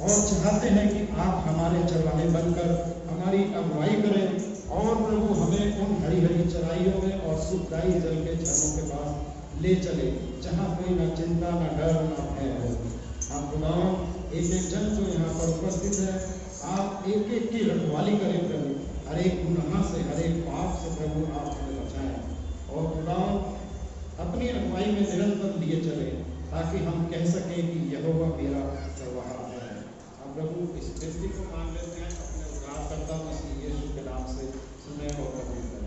और चाहते हैं कि आप हमारे चरवाहे बनकर हमारी अगुवाई करें और प्रभु हमें उन हरी हरी चराइयों में और सुखदायी जल के झरनों के पास ले चले, जहाँ कोई ना चिंता, ना डर, ना भय हो। आप खुदाओं, एक एक जन जो यहाँ पर उपस्थित है, आप एक एक की रखवाली करें प्रभु, हर एक गुनाह से, हर एक पाप से प्रभु आप हमें बचाएं और खुदाओं अपनी अगुवाई में निरंतर लिए चले, ताकि हम कह सकें कि यहोवा मेरा चरवाहा है। अब प्रभु इस विनती को मान लेते हैं, अपने उद्धारकर्ता मसीह यीशु के नाम से सुने और कबूल करें।